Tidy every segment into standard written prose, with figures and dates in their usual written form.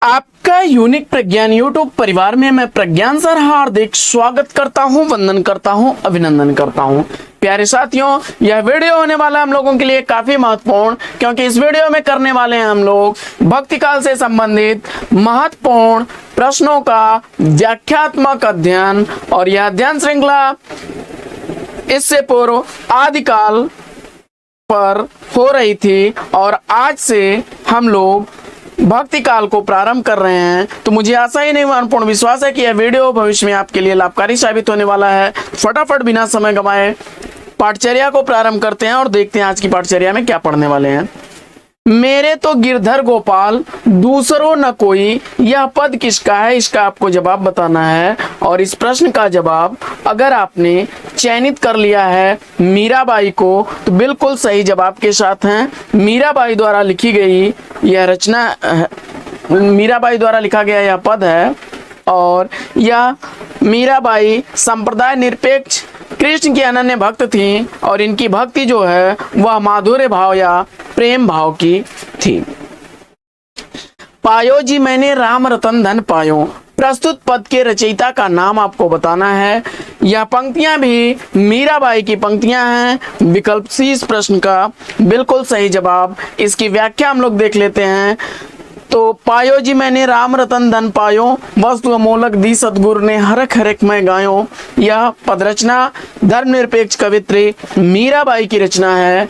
आपका यूनिक प्रज्ञान यूट्यूब परिवार में मैं प्रज्ञान सर हार्दिक स्वागत करता हूं, वंदन करता हूं, अभिनंदन करता हूं। प्यारे साथियों, यह वीडियो होने वाला हम लोगों के लिए काफी महत्वपूर्ण, क्योंकि इस वीडियो में करने वाले हैं हम लोग भक्ति काल से संबंधित महत्वपूर्ण प्रश्नों का व्याख्यात्मक अध्ययन। और यह अध्ययन श्रृंखला इससे पूर्व आदिकाल पर हो रही थी और आज से हम लोग भक्ति काल को प्रारंभ कर रहे हैं। तो मुझे आशा ही नहीं पूर्ण विश्वास है कि यह वीडियो भविष्य में आपके लिए लाभकारी साबित होने वाला है। फटाफट बिना समय गंवाए पाठचर्या को प्रारंभ करते हैं और देखते हैं आज की पाठचर्या में क्या पढ़ने वाले हैं। मेरे तो गिरधर गोपाल दूसरों न कोई, यह पद किसका है, इसका आपको जवाब बताना है। और इस प्रश्न का जवाब अगर आपने चयनित कर लिया है मीराबाई को, तो बिल्कुल सही जवाब के साथ हैं। मीराबाई द्वारा लिखी गई यह रचना, मीराबाई द्वारा लिखा गया यह पद है। और यह मीराबाई संप्रदाय निरपेक्ष कृष्ण की अनन्य भक्त थी और इनकी भक्ति जो है वह माधुर्य भाव या प्रेम भाव की थी। पायो जी मैंने राम रतन धन पायो, प्रस्तुत पद के रचयिता का नाम आपको बताना है। यह पंक्तियां भी मीराबाई की पंक्तियां हैं। विकल्प सी इस प्रश्न का बिल्कुल सही जवाब। इसकी व्याख्या हम लोग देख लेते हैं। तो पायो जी मैंने राम रतन धन पायो, वस्तु अमोलक दी सतगुरु ने हरख हरख मैं गायो। यह पद रचना धर्मनिरपेक्ष कवित्री मीराबाई की रचना है।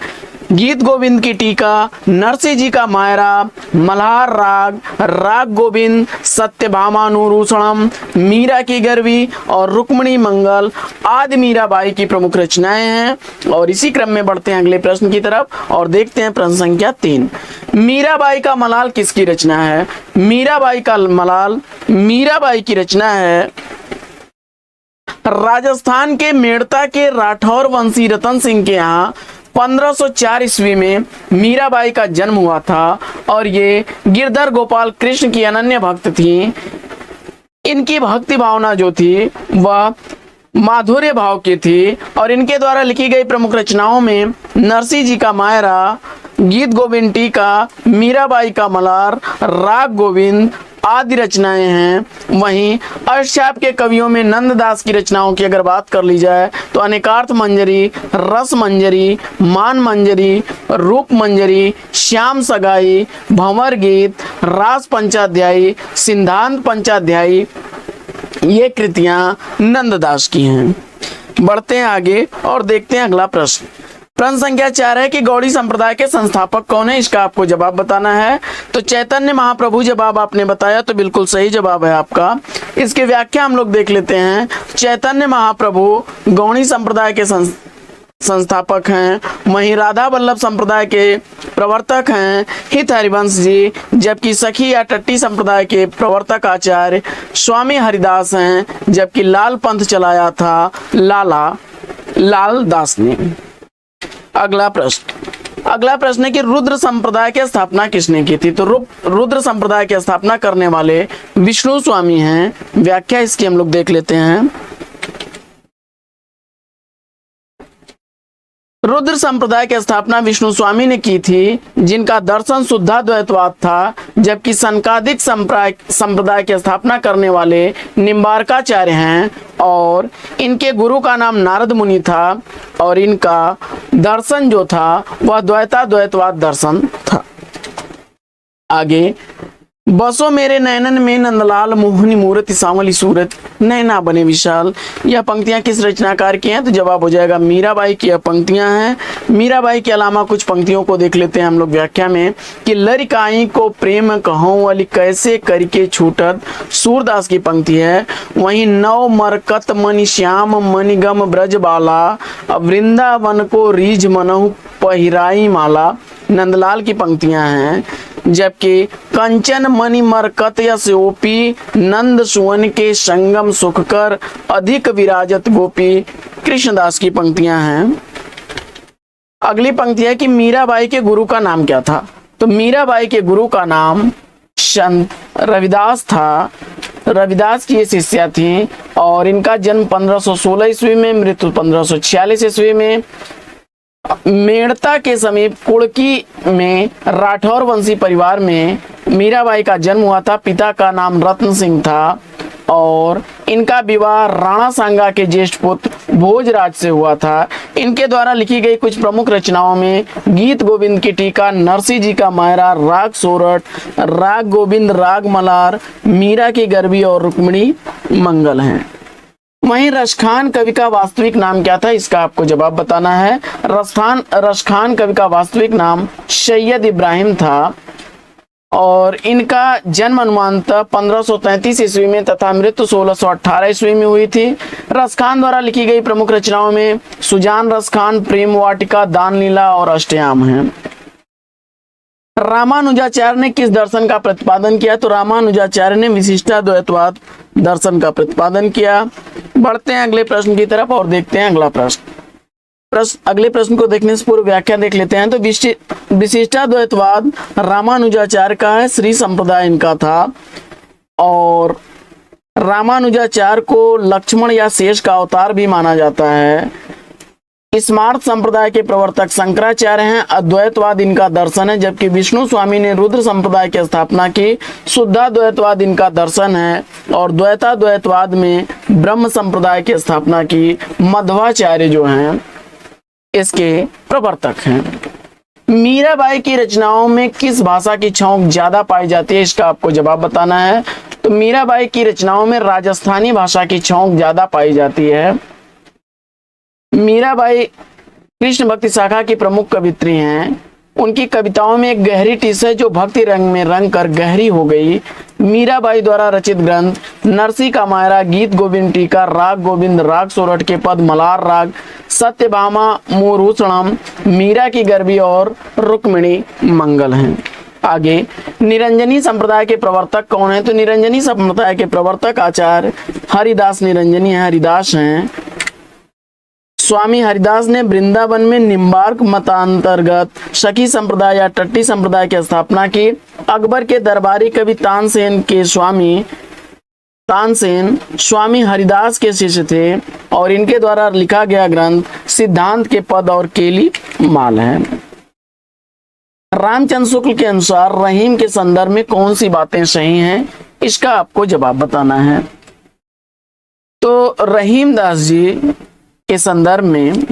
गीत गोविंद की टीका, नरसिंह जी का मायरा, मल्हार राग, राग गोविंद, सत्यभामानुरूषणम, मीरा की गरवी और रुक्मणी मंगल आदि मीराबाई की प्रमुख रचनाएं हैं। और इसी क्रम में बढ़ते हैं अगले प्रश्न की तरफ और देखते हैं प्रश्न संख्या 3। मीराबाई का मलाल किसकी रचना है? मीराबाई का मलाल मीराबाई की रचना है। राजस्थान के मेड़ता के राठौर वंशी रतन सिंह के यहाँ 1504 ईस्वी में मीराबाई का जन्म हुआ था और ये गिरधर गोपाल कृष्ण की अनन्य भक्त थी। इनकी भक्ति भावना जो थी वह माधुर्य भाव की थी और इनके द्वारा लिखी गई प्रमुख रचनाओं में नरसिंह जी का मायरा, गीत गोविंद टीका, मीराबाई का मलार, राग गोविंद आदि रचनाएं हैं। वहीं अष्टचाप के कवियों में नंददास की रचनाओं की अगर बात कर ली जाए तो अनेकार्थ मंजरी, रस मंजरी, मान मंजरी, रूप मंजरी, श्याम सगाई, भंवर गीत, रास पंचाध्यायी, सिद्धांत पंचाध्यायी, ये कृतियां नंददास की हैं। बढ़ते हैं आगे और देखते हैं अगला प्रश्न। प्रश्न संख्या 4 है कि गौड़ी संप्रदाय के संस्थापक कौन है, इसका आपको जवाब बताना है। तो चैतन्य महाप्रभु जवाब आपने बताया, तो बिल्कुल सही जवाब है आपका। इसकी व्याख्या हम लोग देख लेते हैं। चैतन्य महाप्रभु गौड़ी संप्रदाय के संस्थापक हैं। वहीं राधा वल्लभ संप्रदाय के प्रवर्तक हैं हित हरिवंश जी, जबकि सखी या टट्टी संप्रदाय के प्रवर्तक आचार्य स्वामी हरिदास हैं, जबकि लाल पंथ चलाया था लाल दास ने। अगला प्रश्न है कि रुद्र संप्रदाय की स्थापना किसने की थी? तो रुद्र संप्रदाय की स्थापना करने वाले विष्णु स्वामी हैं। व्याख्या इसकी हम लोग देख लेते हैं। रुद्र संप्रदाय की स्थापना विष्णु स्वामी ने की थी, जिनका दर्शन शुद्धाद्वैतवाद था, जबकि सनकादिक संप्रदाय की स्थापना करने वाले निम्बारकाचार्य हैं और इनके गुरु का नाम नारद मुनि था और इनका दर्शन जो था वह द्वैताद्वैतवाद दर्शन था। आगे, बसो मेरे नयनन में नंदलाल, मोहनी मूर्ति सांवली सूरत, नैना बने विशाल। यह पंक्तियां किस रचनाकार की हैं? तो जवाब हो जाएगा मीराबाई की यह पंक्तियां हैं। मीराबाई के अलावा कुछ पंक्तियों को देख लेते हैं हम लोग व्याख्या में कि लरिकाई को प्रेम कहूं वाली कैसे करके छूटत, सूरदास की पंक्ति है। वहीं नव मरकत मणि श्याम मणिगम ब्रज बाला, वृंदावन को रीझ मनहु पहिराई माला, नंदलाल की पंक्तियां हैं। जबकि कंचन मणि मरकत यशोपी, नंद सुवन के संगम सुख कर अधिक विराजत गोपी, कृष्णदास की पंक्तियां हैं। अगली पंक्ति है कि मीराबाई के गुरु का नाम क्या था? तो मीराबाई के गुरु का नाम संत रविदास था। रविदास की ये शिष्या थी और इनका जन्म 1516 ईस्वी में, मृत्यु 1546 ईस्वी में मेड़ता के समीप कुड़की में राठौर वंशी परिवार में मीराबाई का जन्म हुआ था। पिता का नाम रत्न सिंह था और इनका विवाह राणा सांगा के ज्येष्ठ पुत्र भोजराज से हुआ था। इनके द्वारा लिखी गई कुछ प्रमुख रचनाओं में गीत गोविंद की टीका, नरसिंह जी का मायरा, राग सोरठ, राग गोविंद, राग मलार, मीरा की गरबी और रुक्मिणी मंगल हैं। वहीं रसखान कवि का वास्तविक नाम क्या था, इसका आपको जवाब बताना है। रसखान कवि का वास्तविक नाम सैयद इब्राहिम था और इनका जन्म अनुमानतः 1533 ईस्वी में तथा मृत्यु 1618 ईस्वी में हुई थी। रसखान द्वारा लिखी गई प्रमुख रचनाओं में सुजान रसखान, प्रेम वाटिका, दान लीला और अष्टयाम हैं। रामानुजाचार्य ने किस दर्शन का प्रतिपादन किया, तो रामानुजाचार्य ने विशिष्टाद्वैतवाद दर्शन का प्रतिपादन किया। बढ़ते हैं अगले प्रश्न की तरफ और देखते हैं अगला प्रश्न। अगले प्रश्न को देखने से पूर्व व्याख्या देख लेते हैं। तो विशिष्टाद्वैतवाद रामानुजाचार्य का है, श्री संप्रदाय इनका था और रामानुजाचार्य को लक्ष्मण या शेष का अवतार भी माना जाता है। स्मार्त संप्रदाय के प्रवर्तक शंकराचार्य हैं। अद्वैतवाद इनका दर्शन है, जबकि विष्णु स्वामी ने रुद्र संप्रदाय की स्थापना की। शुद्धाद्वैतवाद इनका दर्शन है और द्वैताद्वैतवाद में ब्रह्म संप्रदाय की स्थापना की। मध्वाचार्य जो हैं इसके प्रवर्तक हैं। मीराबाई की रचनाओं में किस भाषा की छौंक ज्यादा पाई जाती है, इसका आपको जवाब बताना है। तो मीराबाई की रचनाओं में राजस्थानी भाषा की छौंक ज्यादा पाई जाती है। मीराबाई कृष्ण भक्ति शाखा की प्रमुख कवित्री हैं। उनकी कविताओं में एक गहरी टिस है जो भक्ति रंग में रंग कर गहरी हो गई। मीराबाई द्वारा रचित ग्रंथ नरसिंह का मायरा, गीत गोविंद टीका, राग गोविंद, राग सोरठ के पद, मलार राग, सत्यभामा, मोरूषणम, मीरा की गरबी और रुक्मिणी मंगल हैं। आगे निरंजनी संप्रदाय के प्रवर्तक कौन है, तो निरंजनी संप्रदाय के प्रवर्तक आचार्य हरिदास निरंजनी है, हरिदास हैं। स्वामी हरिदास ने वृंदावन में निम्बार्क मतांतर्गत सखी संप्रदाय या टट्टी संप्रदाय की स्थापना की। अकबर के दरबारी कवि तानसेन स्वामी हरिदास के शिष्य थे और इनके द्वारा लिखा गया ग्रंथ सिद्धांत के पद और केली माल है। रामचंद्र शुक्ल के अनुसार रहीम के संदर्भ में कौन सी बातें सही हैं, इसका आपको जवाब बताना है। तो रहीम दास जी के संदर्भ में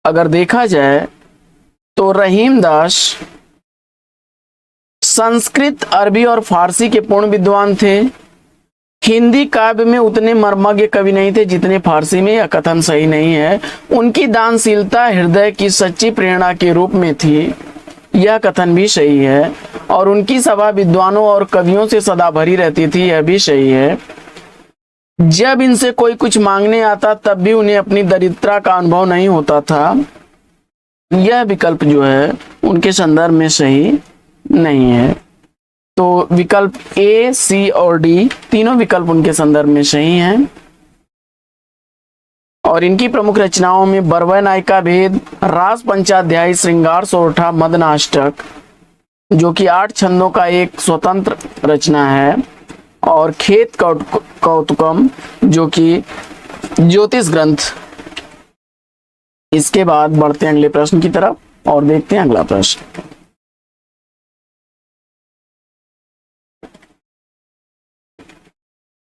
अगर देखा जाए तो रहीम दास संस्कृत, अरबी और फारसी के पूर्ण विद्वान थे। हिंदी काव्य में उतने मर्मज्ञ कवि नहीं थे जितने फारसी में, यह कथन सही नहीं है। उनकी दानशीलता हृदय की सच्ची प्रेरणा के रूप में थी, यह कथन भी सही है। और उनकी सभा विद्वानों और कवियों से सदा भरी रहती थी, यह भी सही है। जब इनसे कोई कुछ मांगने आता तब भी उन्हें अपनी दरिद्रता का अनुभव नहीं होता था, यह विकल्प जो है उनके संदर्भ में सही नहीं है। तो विकल्प ए, सी और डी तीनों विकल्प उनके संदर्भ में सही हैं। और इनकी प्रमुख रचनाओं में बरवै नायिका भेद, रास पंचाध्यायी, श्रृंगार सोरठा, मदनाष्टक जो कि 8 छंदों का एक स्वतंत्र रचना है, और खेत कौतुकम जो कि ज्योतिष ग्रंथ। इसके बाद बढ़ते हैं अगले प्रश्न की तरफ और देखते हैं अगला प्रश्न।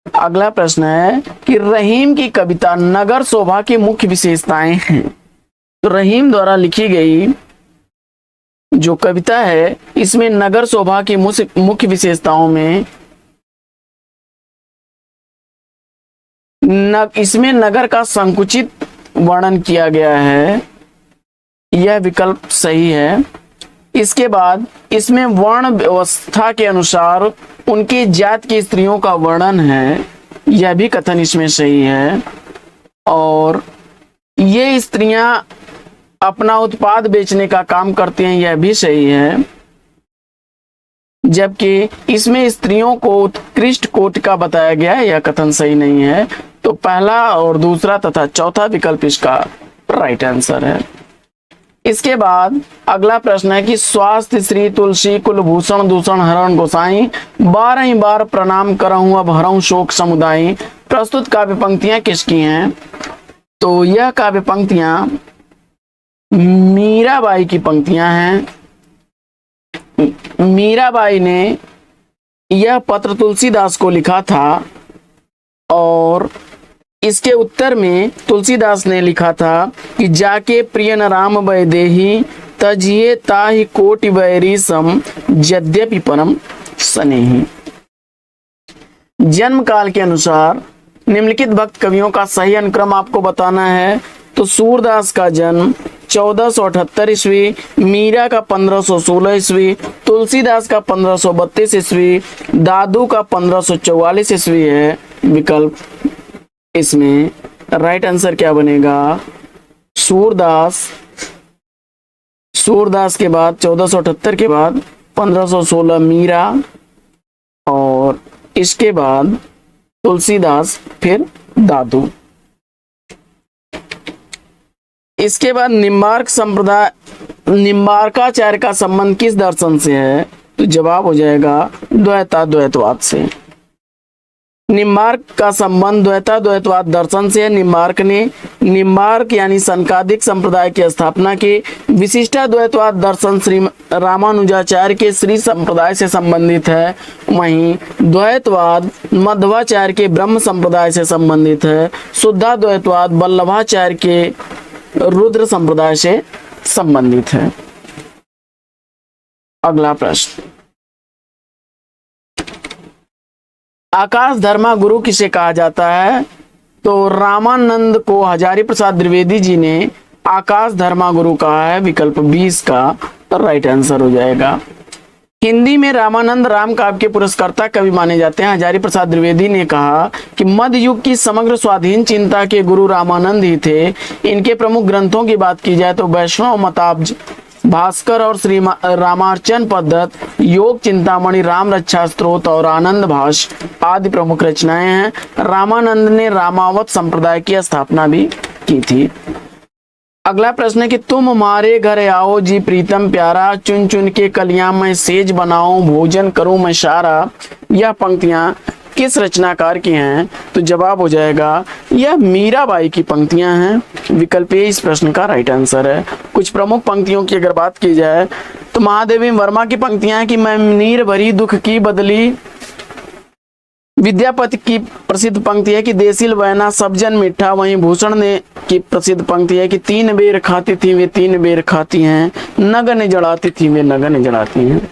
अगला प्रश्न है कि रहीम की कविता नगर शोभा की मुख्य विशेषताएं हैं। तो रहीम द्वारा लिखी गई जो कविता है इसमें नगर शोभा की मुख्य विशेषताओं में इसमें नगर का संकुचित वर्णन किया गया है, यह विकल्प सही है। इसके बाद इसमें वर्ण व्यवस्था के अनुसार उनकी जात की स्त्रियों का वर्णन है, यह भी कथन इसमें सही है। और ये स्त्रियां अपना उत्पाद बेचने का काम करती हैं, यह भी सही है। जबकि इसमें स्त्रियों को उत्कृष्ट कोटि का बताया गया है, यह कथन सही नहीं है। तो पहला और दूसरा तथा चौथा विकल्प इसका राइट आंसर है। इसके बाद अगला प्रश्न है कि स्वास्थ्य श्री तुलसी कुलभूषण दूषण हरण गोसाई 12 बार प्रणाम करऊं अब हरऊं शोक समुदायी। प्रस्तुत काव्य पंक्तियां किसकी हैं? तो यह काव्य पंक्तियां मीराबाई की पंक्तियां हैं। मीराबाई ने यह पत्र तुलसीदास को लिखा था और इसके उत्तर में तुलसीदास ने लिखा था कि जाके प्रिय न राम वैदेही तजिए ताहि कोटि बैरी सम यद्यपि परम स्नेही। जन्म काल के अनुसार निम्नलिखित भक्त कवियों का सही अनुक्रम आपको बताना है। तो सूरदास का जन्म 1478 ईस्वी, मीरा का 1516 ईस्वी, तुलसीदास का 1532 ईस्वी, दादू का 1544 ईस्वी है। विकल्प इसमें राइट आंसर क्या बनेगा? सूरदास के बाद 1478 के बाद 1516 मीरा और इसके बाद तुलसीदास, फिर दादू। इसके बाद निम्बार्काचार्य का संबंध किस दर्शन से है? तो जवाब हो जाएगा द्वैताद्वैतवाद से। निम्बार्क का संबंध द्वैताद्वैतवाद दर्शन से है। निम्बार्क यानी संकादिक संप्रदाय की स्थापना की। विशिष्टाद्वैतवाद दर्शन श्री रामानुजाचार्य के श्री संप्रदाय से संबंधित है। वहीं द्वैतवाद मध्वाचार्य के ब्रह्म संप्रदाय से संबंधित है। शुद्धाद्वैतवाद वल्लभाचार्य के रुद्र संप्रदाय से संबंधित है। अगला प्रश्न, आकाश धर्मा गुरु किसे कहा जाता है? तो रामानंद को हजारी प्रसाद द्विवेदी जी ने आकाश धर्मा गुरु कहा है। विकल्प 20 का राइट आंसर हो जाएगा। हिंदी में रामानंद राम काव्य के पुरस्कर्ता कवि माने जाते हैं। हजारी प्रसाद द्विवेदी ने कहा कि मध्य युग की समग्र स्वाधीन चिंता के गुरु रामानंद ही थे। इनके प्रमुख ग्रंथों की बात की जाए तो वैष्णव मताब्ज, भास्कर और श्री रामार्चन पद्धत, योग चिंतामणि, राम रक्षा स्त्रोत और आनंद भाष्य आदि प्रमुख रचनाएं हैं। रामानंद ने रामावत संप्रदाय की स्थापना भी की थी। अगला प्रश्न है कि तुम हमारे घर आओ जी प्रीतम प्यारा, चुन चुन के कलियां मैं सेज बनाऊं, भोजन करूं मैं सारा। यह पंक्तियां किस रचनाकार की हैं? तो जवाब हो जाएगा यह मीराबाई की पंक्तियां हैं। विकल्प ए इस प्रश्न का राइट आंसर है। कुछ प्रमुख पंक्तियों की अगर बात की जाए तो महादेवी वर्मा की पंक्तियां हैं कि मैं नीर भरी दुख की बदली। विद्यापति की प्रसिद्ध पंक्ति है कि देसिल वैना सब जन मीठा। वहीं भूषण ने की प्रसिद्ध पंक्ति है कि 3 बेर खाती थी वे 3 बेर खाती हैं, नगन जड़ाती थी वे नगन जड़ाती हैं।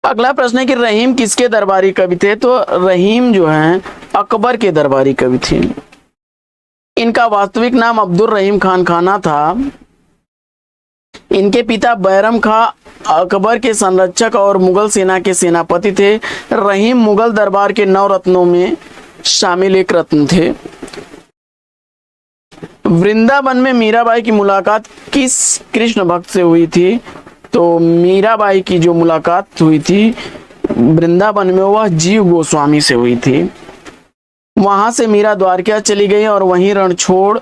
अगला प्रश्न है कि रहीम किसके दरबारी कवि थे? तो रहीम जो हैं अकबर के दरबारी कवि थे। इनका वास्तविक नाम अब्दुल रहीम खान खाना था। इनके पिता बैरम खां अकबर के संरक्षक और मुगल सेना के सेनापति थे। रहीम मुगल दरबार के 9 रत्नों में शामिल एक रत्न थे। वृंदावन में मीराबाई की मुलाकात किस कृष्ण भक्त से हुई थी? तो मीराबाई की जो मुलाकात हुई थी वृंदावन में वह जीव गोस्वामी से हुई थी। वहां से मीरा द्वारका चली गई और वहीं रणछोड़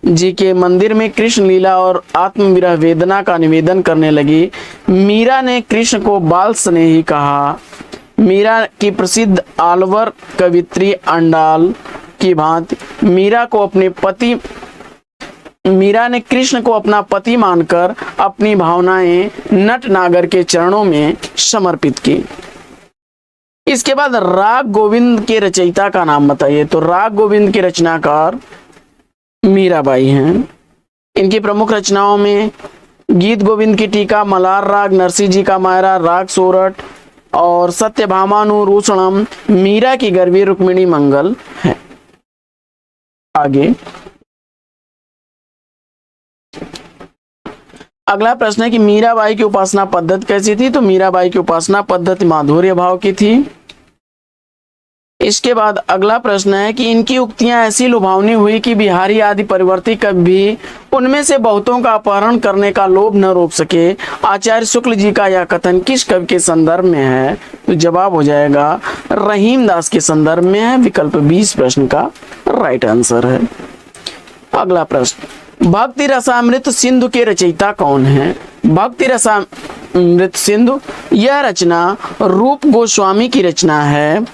जी के मंदिर में कृष्ण लीला और आत्मविरह वेदना का निवेदन करने लगी। मीरा ने कृष्ण को बाल स्नेही कहा। मीरा की प्रसिद्ध आलवर कवित्री अंडाल की भांति मीरा ने कृष्ण को अपना पति मानकर अपनी भावनाएं नट नागर के चरणों में समर्पित की। इसके बाद राग गोविंद के रचयिता का नाम बताइए। तो राग गोविंद के रचनाकार मीराबाई हैं। इनकी प्रमुख रचनाओं में गीत गोविंद की टीका, मलार राग, नरसिंह जी का मायरा, राग सोरठ और सत्यभामानुरूषणम, मीरा की गर्वी, रुक्मिणी मंगल है। आगे अगला प्रश्न है कि मीराबाई की उपासना पद्धति कैसी थी? तो मीराबाई की उपासना पद्धति माधुर्य भाव की थी। इसके बाद अगला प्रश्न है कि इनकी उक्तियां ऐसी लुभावनी हुई कि बिहारी आदि परिवर्ती कवि भी उनमें से बहुतों का अपहरण करने का लोभ न रोक सके। आचार्य शुक्ल जी का यह कथन किस कवि के संदर्भ में है? तो जवाब हो जाएगा रहीम दास के संदर्भ में है। विकल्प 20 प्रश्न का राइट आंसर है। अगला प्रश्न, भक्ति रसामृत सिंधु के रचयिता कौन है? भक्ति रसामृत सिंधु यह रचना रूप गोस्वामी की रचना है।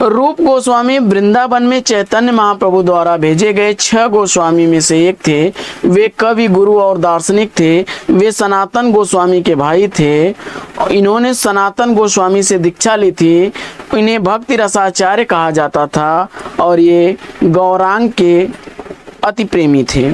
रूप गोस्वामी वृंदावन में चैतन्य महाप्रभु द्वारा भेजे गए 6 गोस्वामी में से एक थे। वे कवि, गुरु और दार्शनिक थे। वे सनातन गोस्वामी के भाई थे और इन्होंने सनातन गोस्वामी से दीक्षा ली थी। इन्हें भक्ति रसाचार्य कहा जाता था और ये गौरांग के अति प्रेमी थे।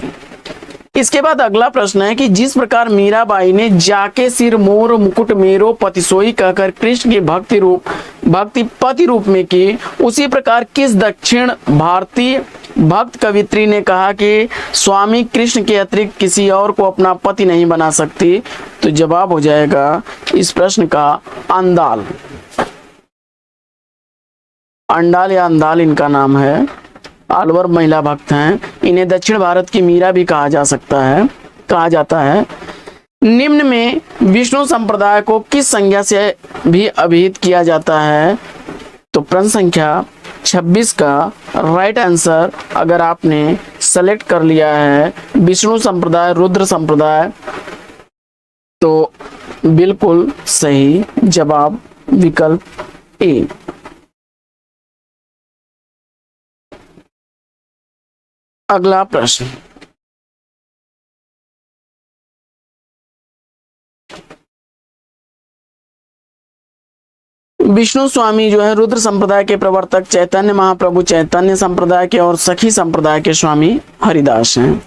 इसके बाद अगला प्रश्न है कि जिस प्रकार मीराबाई ने जाके सिर मोर मुकुट मेरो पतिसोई कहकर कृष्ण की भक्ति पति रूप में की, उसी प्रकार किस दक्षिण भारतीय भक्त कवित्री ने कहा कि स्वामी कृष्ण के अतिरिक्त किसी और को अपना पति नहीं बना सकती? तो जवाब हो जाएगा इस प्रश्न का अंदाल। अंडाल या अंदाल इनका नाम है। अलवर महिला भक्त हैं। इन्हें दक्षिण भारत की मीरा भी कहा जाता है। निम्न में विष्णु संप्रदाय को किस संज्ञा से भी अभिहित किया जाता है? तो प्रश्न संख्या 26 का राइट आंसर अगर आपने सेलेक्ट कर लिया है विष्णु संप्रदाय, रुद्र संप्रदाय, तो बिल्कुल सही जवाब विकल्प ए। अगला प्रश्न, विष्णु स्वामी जो है रुद्र संप्रदाय के प्रवर्तक चैतन्य महाप्रभु चैतन्य संप्रदाय के और सखी संप्रदाय के स्वामी हरिदास हैं।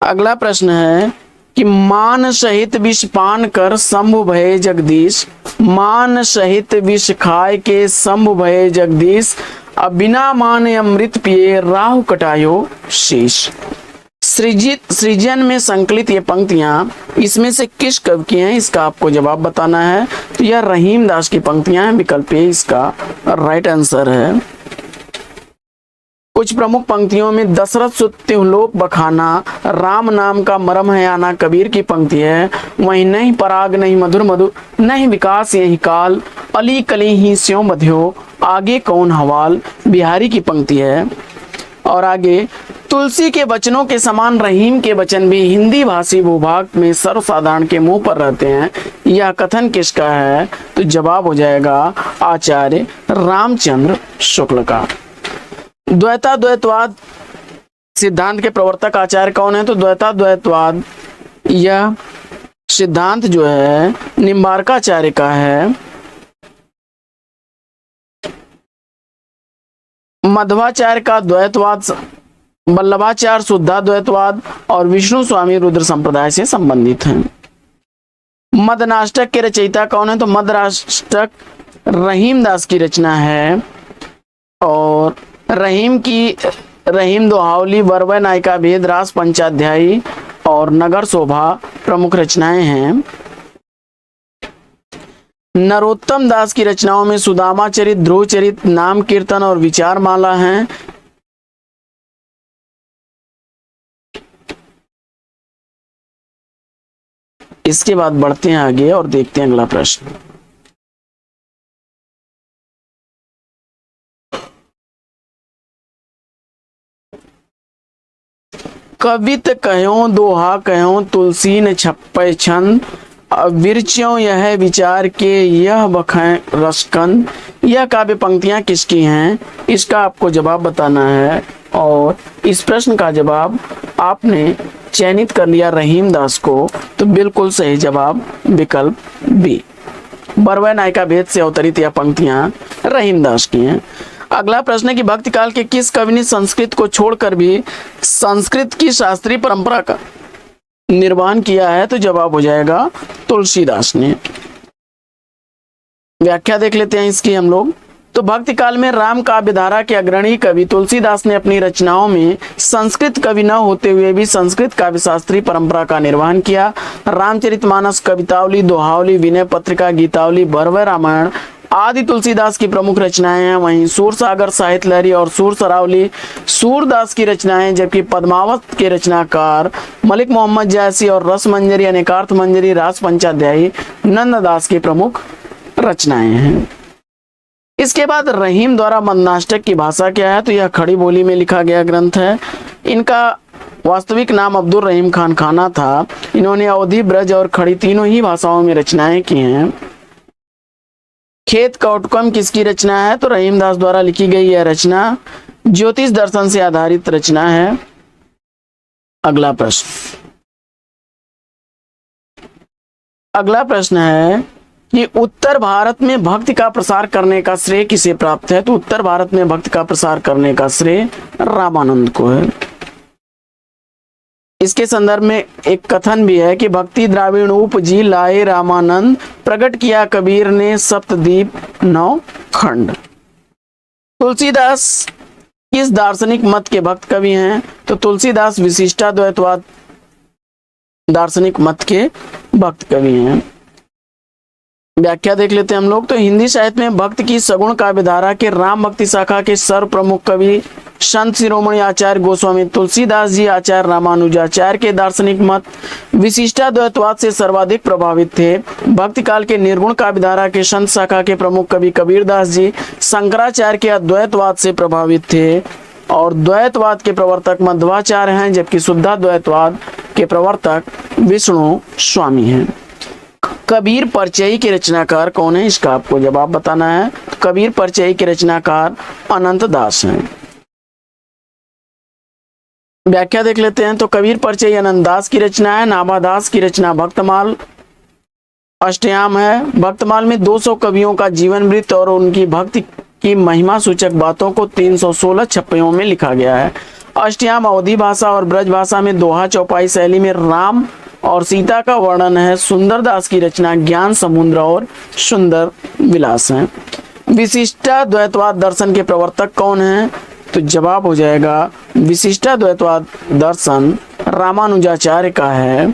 अगला प्रश्न है कि मान सहित विष पान कर शंभु भये जगदीश, मान सहित विष खाए के शंभु भये जगदीश, अब बिना मान अमृत पिए राहु कटायो शीश। सृजन में संकलित ये पंक्तियां इसमें से किस कवि की हैं? इसका आपको जवाब बताना है। तो यह रहीम दास की पंक्तियां हैं। विकल्प ए इसका राइट आंसर है। कुछ प्रमुख पंक्तियों में दशरथ सुत्युलोक बखाना, राम नाम का मरम है आना कबीर की पंक्ति है। वहीं नहीं पराग नहीं मधुर मधुर, नहीं विकास यही काल, अली कली ही स्यों बध्यो, आगे कौन हवाल बिहारी की पंक्ति है। और आगे तुलसी के वचनों के समान रहीम के वचन भी हिंदी भाषी भूभाग में सर्वसाधारण के मुंह पर रहते हैं। यह कथन किसका है? तो जवाब हो जाएगा आचार्य रामचंद्र शुक्ल का। द्वैताद्वैतवाद सिद्धांत के प्रवर्तक आचार्य कौन है? तो द्वैताद्वैतवाद यह सिद्धांत जो है निम्बार्काचार्य का है। मध्वाचार्य का द्वैतवाद, वल्लभाचार्य शुद्धाद्वैतवाद और विष्णु स्वामी रुद्र संप्रदाय से संबंधित हैं। मदनाष्टक के रचयिता कौन है? तो मदनाष्टक रहीम दास की रचना है और रहीम दोहावली, वरवय नायिका भेद, रास पंचाध्यायी और नगर शोभा प्रमुख रचनाएं हैं। नरोत्तम दास की रचनाओं में सुदामा चरित, ध्रुव चरित, नाम कीर्तन और विचार माला हैं। इसके बाद बढ़ते हैं आगे और देखते हैं अगला प्रश्न। कवित कहो दोहा कहो तुलसी न छप्पै छंद, विरच्यों यह विचार के यह बखें रसकंद। यह काव्य पंक्तियां किसकी हैं? इसका आपको जवाब बताना है और इस प्रश्न का जवाब आपने चयनित कर लिया रहीम दास को, तो बिल्कुल सही जवाब विकल्प बी। बरवय नायिका भेद से अवतरित यह पंक्तियां रहीम दास की हैं। अगला प्रश्न है कि भक्ति काल के किस कवि ने संस्कृत को छोड़कर भी संस्कृत की शास्त्रीय परंपरा का निर्माण किया है? तो जवाब हो जाएगा तुलसीदास ने। व्याख्या देख लेते हैं इसकी हम लोग। तो भक्ति काल में राम काव्य धारा के अग्रणी कवि तुलसीदास ने अपनी रचनाओं में संस्कृत कवि न होते हुए भी संस्कृत काव्य शास्त्रीय परंपरा का निर्वहन किया। रामचरितमानस, कवितावली, दोहावली, विनय पत्रिका, गीतावली, भरवय रामायण आदि तुलसीदास की प्रमुख रचनाएं हैं। वहीं सूरसागर, साहित्य लहरी और सूर सरावली सूरदास की रचनाएं, जबकि पद्मावत के रचनाकार मलिक मोहम्मद जायसी और रस मंजरी, अनेकार्थ मंजरी, रास पंचाध्यायी नंददास की प्रमुख रचनाएं हैं। इसके बाद रहीम द्वारा मदनाष्टक की भाषा क्या है? तो यह खड़ी बोली में लिखा गया ग्रंथ है। इनका वास्तविक नाम अब्दुल रहीम खान खाना था। इन्होंने अवधी, ब्रज और खड़ी तीनों ही भाषाओं में रचनाएं की हैं। खेत कौटुकम किसकी रचना है? तो रहीमदास द्वारा लिखी गई यह रचना ज्योतिष दर्शन से आधारित रचना है। अगला प्रश्न, अगला प्रश्न है कि उत्तर भारत में भक्ति का प्रसार करने का श्रेय किसे प्राप्त है? तो उत्तर भारत में भक्ति का प्रसार करने का श्रेय रामानंद को है। इसके संदर्भ में एक कथन भी है कि भक्ति द्राविण उपजी लाए रामानंद, प्रकट किया कबीर ने सप्तदीप 9 खंड। तुलसीदास किस दार्शनिक मत के भक्त कवि हैं? तो तुलसीदास विशिष्टाद्वैतवाद दार्शनिक मत के भक्त कवि हैं। व्याख्या देख लेते हैं हम लोग। तो हिंदी साहित्य में भक्ति की सगुण काव्यधारा के राम भक्ति शाखा के सर्व प्रमुख कवि संत शिरोमणि आचार्य गोस्वामी तुलसीदास जी आचार्य रामानुजाचार्य के दार्शनिक मत विशिष्टाद्वैतवाद से सर्वाधिक प्रभावित थे। भक्ति काल के निर्गुण काव्यधारा के संत शाखा के प्रमुख कवि कबीरदास जी शंकराचार्य के अद्वैतवाद से प्रभावित थे और द्वैतवाद के प्रवर्तक मध्वाचार्य हैं, जबकि शुद्धाद्वैतवाद के प्रवर्तक विष्णु स्वामी हैं। कबीर परचयी के रचनाकार कौन है? इसका आपको जवाब बताना है। तो कबीर परचयी के रचनाकार अनंत दास हैं। व्याख्या देख लेते हैं। तो कबीर परचयी अनंत दास की रचना है। नाभादास की रचना भक्तमाल अष्टयाम है। भक्तमाल में 200 कवियों का जीवन वृत्त और उनकी भक्ति की महिमा सूचक बातों को 316 छप्पयों में लिखा गया है। अष्टयाम अवधी भाषा और ब्रज भाषा में दोहा चौपाई शैली में राम और सीता का वर्णन है। सुंदरदास की रचना ज्ञान समुद्र और सुंदर विलास है। विशिष्टाद्वैतवाद दर्शन के प्रवर्तक कौन हैं? तो जवाब हो जाएगा विशिष्टाद्वैतवाद दर्शन रामानुजाचार्य का है।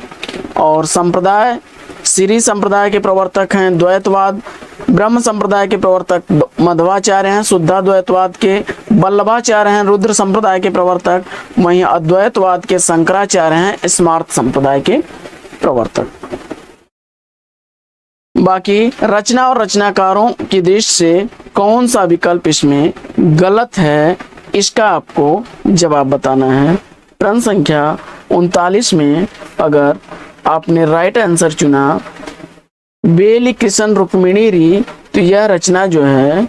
और संप्रदाय श्री संप्रदाय के प्रवर्तक हैं द्वैतवाद। ब्रह्म संप्रदाय के प्रवर्तक मध्वाचार्य हैं। शुद्धाद्वैतवाद के वल्लभाचार्य हैं। रुद्र संप्रदाय के प्रवर्तक। वहीं अद्वैतवाद के शंकराचार्य हैं, स्मार्त संप्रदाय के प्रवर्तक। बाकी रचना और रचनाकारों की दृष्टि से कौन सा विकल्प इसमें गलत है, इसका आपको जवाब बताना है। प्रश्न संख्या 39 में अगर आपने राइट आंसर चुना बेली कृष्ण रुक्मिणी री, तो यह रचना जो है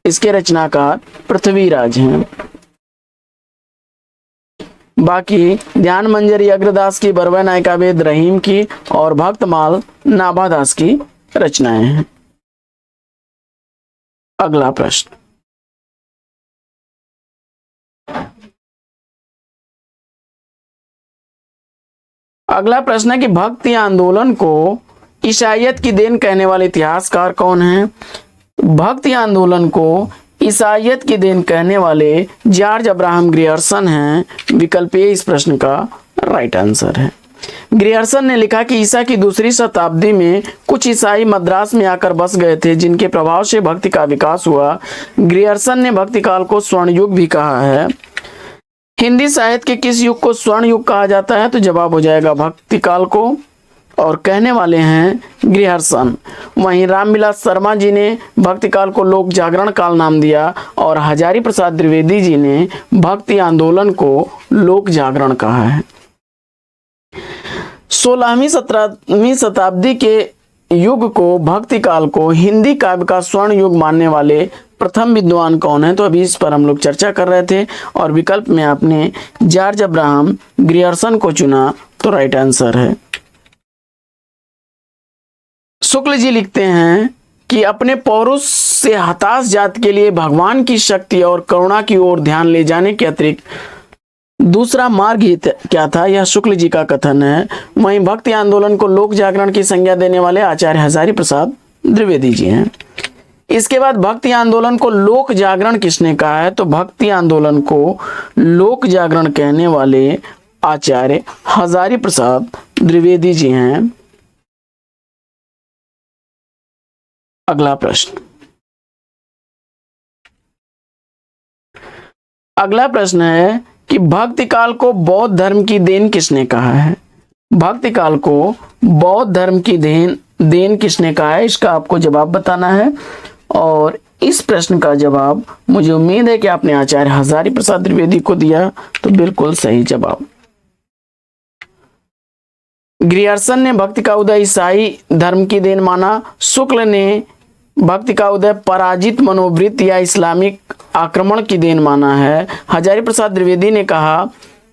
इसके रचनाकार पृथ्वीराज हैं। बाकी ध्यान मंजरी अग्रदास की, बरवा नायिका वेद रहीम की और भक्तमाल नाभादास की रचनाएं हैं। अगला प्रश्न, अगला प्रश्न है कि भक्ति आंदोलन को ईसाईयत की देन कहने वाले इतिहासकार कौन हैं? भक्ति आंदोलन को ईसाईयत की देन कहने वाले जॉर्ज अब्राहम ग्रियर्सन हैं। विकल्प ए इस प्रश्न का राइट आंसर है। ग्रियर्सन ने लिखा कि ईसा की दूसरी शताब्दी में कुछ ईसाई मद्रास में आकर बस गए थे, जिनके प्रभाव से भक्ति का विकास हुआ। ग्रियर्सन ने भक्ति काल को स्वर्ण युग भी कहा है। हिंदी साहित्य के किस युग को स्वर्ण युग कहा जाता है? तो जवाब हो जाएगा भक्ति काल को, और कहने वाले हैं ग्रियर्सन। वहीं रामविलास शर्मा जी ने भक्ति काल को लोक जागरण काल नाम दिया और हजारी प्रसाद द्विवेदी जी ने भक्ति आंदोलन को लोक जागरण कहा है। 16वीं 17वीं शताब्दी के युग को भक्ति काल को हिंदी काव्य का स्वर्ण युग मानने वाले प्रथम विद्वान कौन है? तो अभी इस पर हम लोग चर्चा कर रहे थे और विकल्प में आपने जॉर्ज अब्राहम ग्रियर्सन को चुना, तो राइट आंसर है। शुक्ल जी लिखते हैं कि अपने पौरुष से हताश जात के लिए भगवान की शक्ति और करुणा की ओर ध्यान ले जाने के अतिरिक्त दूसरा मार्ग ही क्या था? यह शुक्ल जी का कथन है। वहीं भक्ति आंदोलन को लोक जागरण की संज्ञा देने वाले आचार्य हजारी प्रसाद द्विवेदी जी हैं। इसके बाद भक्ति आंदोलन को लोक जागरण किसने कहा है? तो भक्ति आंदोलन को लोक जागरण कहने वाले आचार्य हजारी प्रसाद द्विवेदी जी हैं। अगला प्रश्न, अगला प्रश्न है कि भक्ति काल को बौद्ध धर्म की देन किसने कहा है? भक्ति काल को बौद्ध धर्म की देन किसने कहा है, इसका आपको जवाब बताना है। और इस प्रश्न का जवाब मुझे उम्मीद है कि आपने आचार्य हजारी प्रसाद द्विवेदी को दिया, तो बिल्कुल सही जवाब। ग्रियर्सन ने भक्ति का उदय ईसाई धर्म की देन माना। शुक्ल ने भक्ति का उदय पराजित मनोवृत्ति या इस्लामिक आक्रमण की देन माना है। हजारी प्रसाद द्विवेदी ने कहा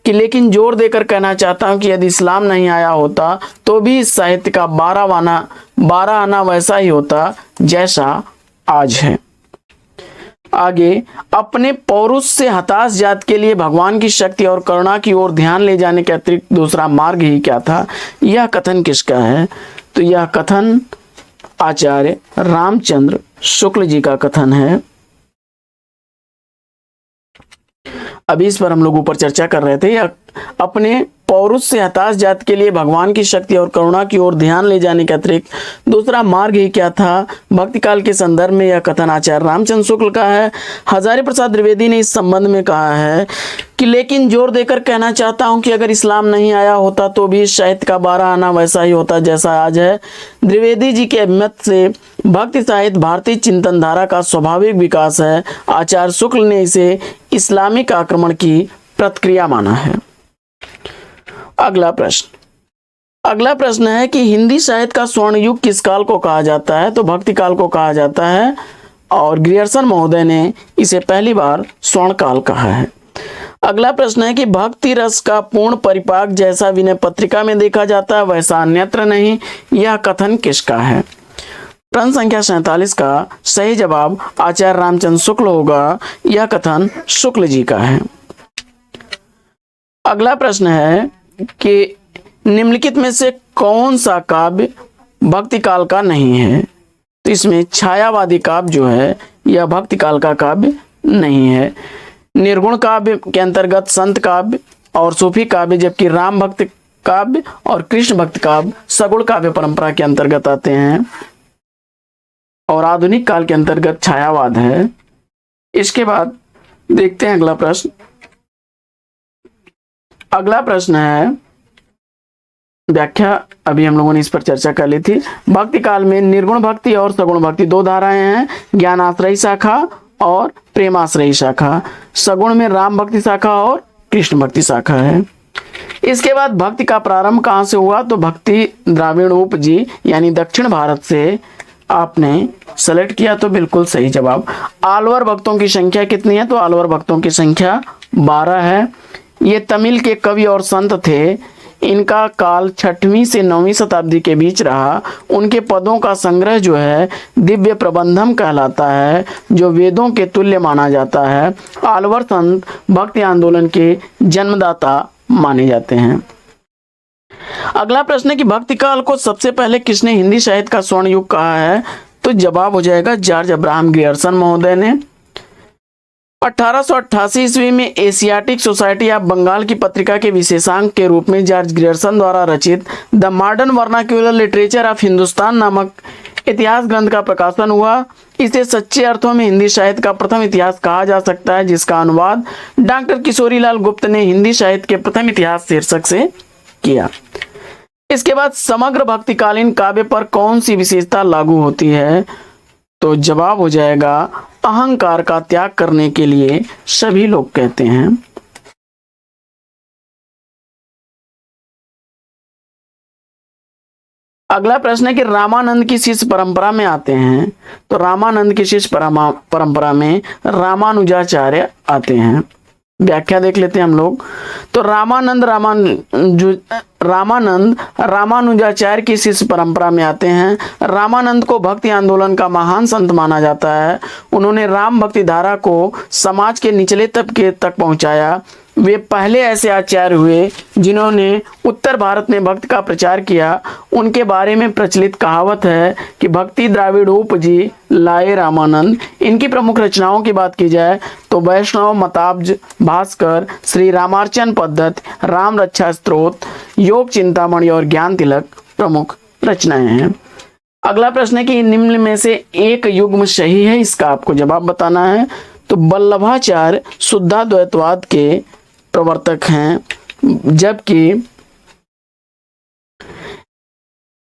कि लेकिन जोर देकर कहना चाहता हूं कि यदि इस्लाम नहीं आया होता तो भी इस साहित्य का 12 आना वैसा ही होता जैसा आज है। आगे, अपने पौरुष से हताश जात के लिए भगवान की शक्ति और करुणा की ओर ध्यान ले जाने के अतिरिक्त दूसरा मार्ग ही क्या था? यह कथन किसका है? तो यह कथन आचार्य रामचंद्र शुक्ल जी का कथन है। अभी इस पर हम लोग ऊपर चर्चा कर रहे थे। यह अपने पौरुष से हताश जात के लिए भगवान की शक्ति और करुणा की ओर ध्यान ले जाने के अतिरिक्त दूसरा मार्ग ही क्या था? भक्ति काल के संदर्भ में यह कथन आचार्य रामचंद्र शुक्ल का है। हजारी प्रसाद द्विवेदी ने इस संबंध में कहा है कि लेकिन जोर देकर कहना चाहता हूं कि अगर इस्लाम नहीं आया होता तो भी साहित्य का 12 आना वैसा ही होता जैसा आज है। द्विवेदी जी के मत से भक्ति साहित्य भारतीय चिंतन धारा का स्वाभाविक विकास है। आचार्य शुक्ल ने इसे इस्लामिक आक्रमण की प्रतिक्रिया माना है। अगला प्रश्न है कि हिंदी साहित्य का स्वर्ण युग किस काल को कहा जाता है? तो भक्ति काल को कहा जाता है और ग्रियर्सन महोदय ने इसे पहली बार स्वर्ण काल कहा है। अगला प्रश्न है कि भक्ति रस का पूर्ण परिपाक जैसा विनय पत्रिका में देखा जाता है वैसा अन्यत्र नहीं, यह कथन किसका है? प्रश्न संख्या 47 का सही जवाब आचार्य रामचंद्र शुक्ल होगा। यह कथन शुक्ल जी का है। अगला प्रश्न है कि निम्नलिखित में से कौन सा काव्य भक्ति काल का नहीं है? तो इसमें छायावादी काव्य जो है यह भक्ति काल का काव्य नहीं है। निर्गुण काव्य के अंतर्गत संत काव्य और सूफी काव्य, जबकि राम भक्त काव्य और कृष्ण भक्त काव्य सगुण काव्य परंपरा के अंतर्गत आते हैं और आधुनिक काल के अंतर्गत छायावाद है। इसके बाद देखते हैं अगला प्रश्न। अगला प्रश्न है व्याख्या। अभी हम लोगों ने इस पर चर्चा कर ली थी। भक्ति काल में निर्गुण भक्ति और सगुण भक्ति दो धाराएं हैं, ज्ञानाश्रयी शाखा और प्रेमाश्रयी शाखा। सगुण में राम भक्ति शाखा और कृष्ण भक्ति शाखा है। इसके बाद भक्ति का प्रारंभ कहां से हुआ? तो भक्ति द्राविड़ उपजी यानी दक्षिण भारत से आपने सेलेक्ट किया, तो बिल्कुल सही जवाब। आलवर भक्तों की संख्या कितनी है? तो आलवर भक्तों की संख्या 12 है। ये तमिल के कवि और संत थे। इनका काल 6वीं से 9वीं शताब्दी के बीच रहा। उनके पदों का संग्रह जो है दिव्य प्रबंधम कहलाता है, जो वेदों के तुल्य माना जाता है। आलवर संत भक्ति आंदोलन के जन्मदाता माने जाते हैं। अगला प्रश्न है कि भक्ति काल को सबसे पहले किसने हिंदी साहित्य का स्वर्ण युग कहा है? तो जवाब हो जाएगा जॉर्ज अब्राहम ग्रियर्सन महोदय ने। 1888 ईस्वी में एशियाटिक सोसाइटी ऑफ बंगाल की पत्रिका के विशेषांक के रूप में जॉर्ज ग्रियर्सन द्वारा रचित the modern vernacular literature of Hindustan नामक इतिहास ग्रंथ का प्रकाशन हुआ। इसे सच्चे अर्थों में हिंदी साहित्य का प्रथम इतिहास कहा जा सकता है, जिसका अनुवाद डॉक्टर किशोरीलाल गुप्त ने हिंदी साहित्य के प्रथम इतिहास शीर्षक से किया। इसके बाद समग्र भक्तिकालीन काव्य पर कौन सी विशेषता लागू होती है? तो जवाब हो जाएगा अहंकार का त्याग करने के लिए सभी लोग कहते हैं। अगला प्रश्न है कि रामानंद की शिष्य परंपरा में आते हैं। तो रामानंद की शिष्य परंपरा में रामानुजाचार्य आते हैं। व्याख्या देख लेते हैं हम लोग। तो रामानंद रामानुजाचार्य की शिष्य परंपरा में आते हैं। रामानंद को भक्ति आंदोलन का महान संत माना जाता है। उन्होंने राम भक्ति धारा को समाज के निचले तबके तक पहुंचाया। वे पहले ऐसे आचार्य हुए जिन्होंने उत्तर भारत में भक्ति का प्रचार किया। उनके बारे में प्रचलित कहावत है कि भक्ति द्राविड़ उपजी लाए रामानंद। इनकी प्रमुख रचनाओं की बात की जाए तो वैष्णव मताब्ज, भास्कर, श्री रामार्चन पद्धति, राम रक्षा स्तोत्र, योग चिंतामणि और ज्ञान तिलक प्रमुख रचनाएं हैं। अगला प्रश्न है कि निम्न में से एक युग्म सही है, इसका आपको जवाब बताना है। तो वल्लभाचार्य शुद्धाद्वैतवाद के प्रवर्तक हैं, जबकि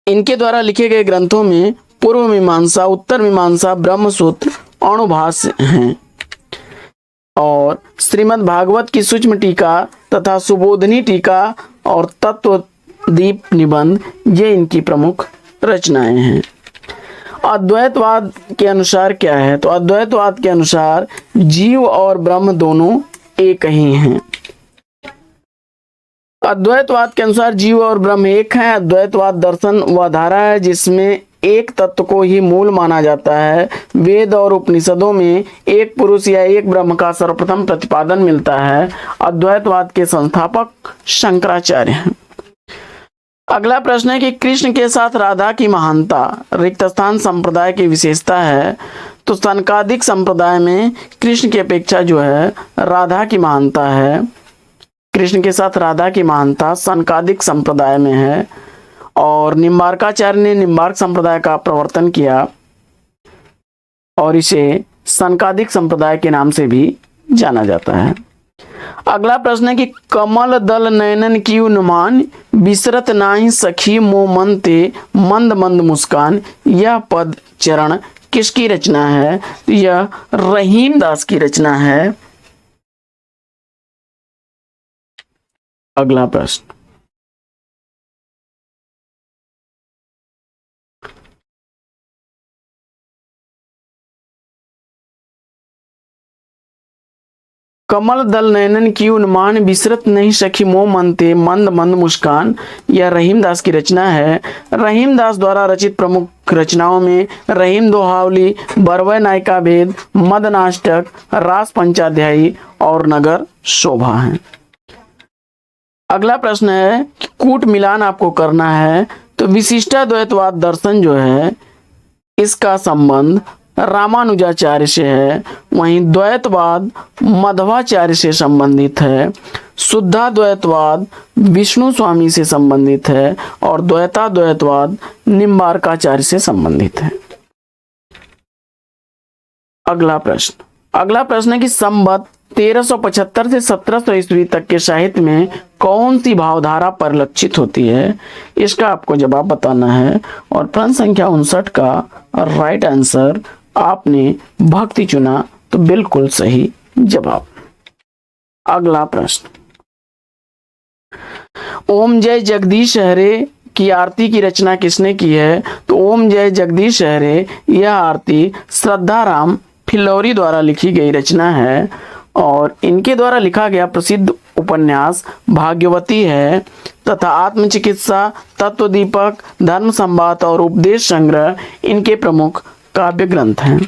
इनके द्वारा लिखे गए ग्रंथों में पूर्व मीमांसा, उत्तर मीमांसा, ब्रह्मसूत्र, अणुभाष्य हैं और श्रीमद् भागवत की सूक्ष्म टीका तथा सुबोधनी टीका और तत्वदीप निबंध ये इनकी प्रमुख रचनाएं हैं। अद्वैतवाद के अनुसार क्या है? तो अद्वैतवाद के अनुसार जीव और ब्रह्म दोनों एक ही हैं। अद्वैतवाद के अनुसार जीव और ब्रह्म एक हैं। अद्वैतवाद दर्शन व धारा है जिसमें एक तत्व को ही मूल माना जाता है। वेद और उपनिषदों में एक पुरुष या एक ब्रह्म का सर्वप्रथम प्रतिपादन मिलता है। अद्वैतवाद के संस्थापक शंकराचार्य हैं। अगला प्रश्न है कि कृष्ण के साथ राधा की महानता रिक्त स्थान संप्रदाय की विशेषता है। तो सनकादिक संप्रदाय में कृष्ण की अपेक्षा जो है राधा की महानता है। कृष्ण के साथ राधा की महानता सनकादिक संप्रदाय में है। और निम्बार्काचार्य ने निम्बार्क संप्रदाय का प्रवर्तन किया और इसे सनकादिक संप्रदाय के नाम से भी जाना जाता है। अगला प्रश्न है कि कमल दल नयनन की उन्मान बिसरत नाही सखी मोह मन ते मंद मंद मुस्कान, यह पद चरण किसकी रचना है? यह रहीम दास की रचना है। अगला प्रश्न, कमल दल नयनन की उन्मान बिसरत नहीं सखी मोह मन ते मंद मंद मुस्कान, यह रहीम दास की रचना है। रहीम दास द्वारा रचित प्रमुख रचनाओं में रहीम दोहावली, बरवै नायिका भेद, मदनाष्टक, रास पंचाध्यायी और नगर शोभा है। अगला प्रश्न है कि कूट मिलान आपको करना है। तो विशिष्टाद्वैतवाद दर्शन जो है इसका संबंध रामानुजाचार्य से है, वहीं द्वैतवाद मध्वाचार्य से संबंधित है, शुद्धाद्वैतवाद विष्णु स्वामी से संबंधित है और द्वैताद्वैतवाद निम्बार्काचार्य से संबंधित है। अगला प्रश्न है कि संवत 1375 से 1700 ईस्वी तक के साहित्य में कौन सी भावधारा परिलक्षित होती है? इसका आपको जवाब बताना है और प्रश्न संख्या 59 का राइट आंसर आपने भक्ति चुना, तो बिल्कुल सही जवाब। अगला प्रश्न, ओम जय जगदीश हरे की आरती की रचना किसने की है? तो ओम जय जगदीश हरे यह आरती श्रद्धाराम फिल्लौरी द्वारा लिखी गई रचना है और इनके द्वारा लिखा गया प्रसिद्ध उपन्यास भाग्यवती है तथा आत्मचिकित्सा, तत्वदीपक, धर्म संवाद और उपदेश संग्रह इनके प्रमुख काव्य ग्रंथ हैं।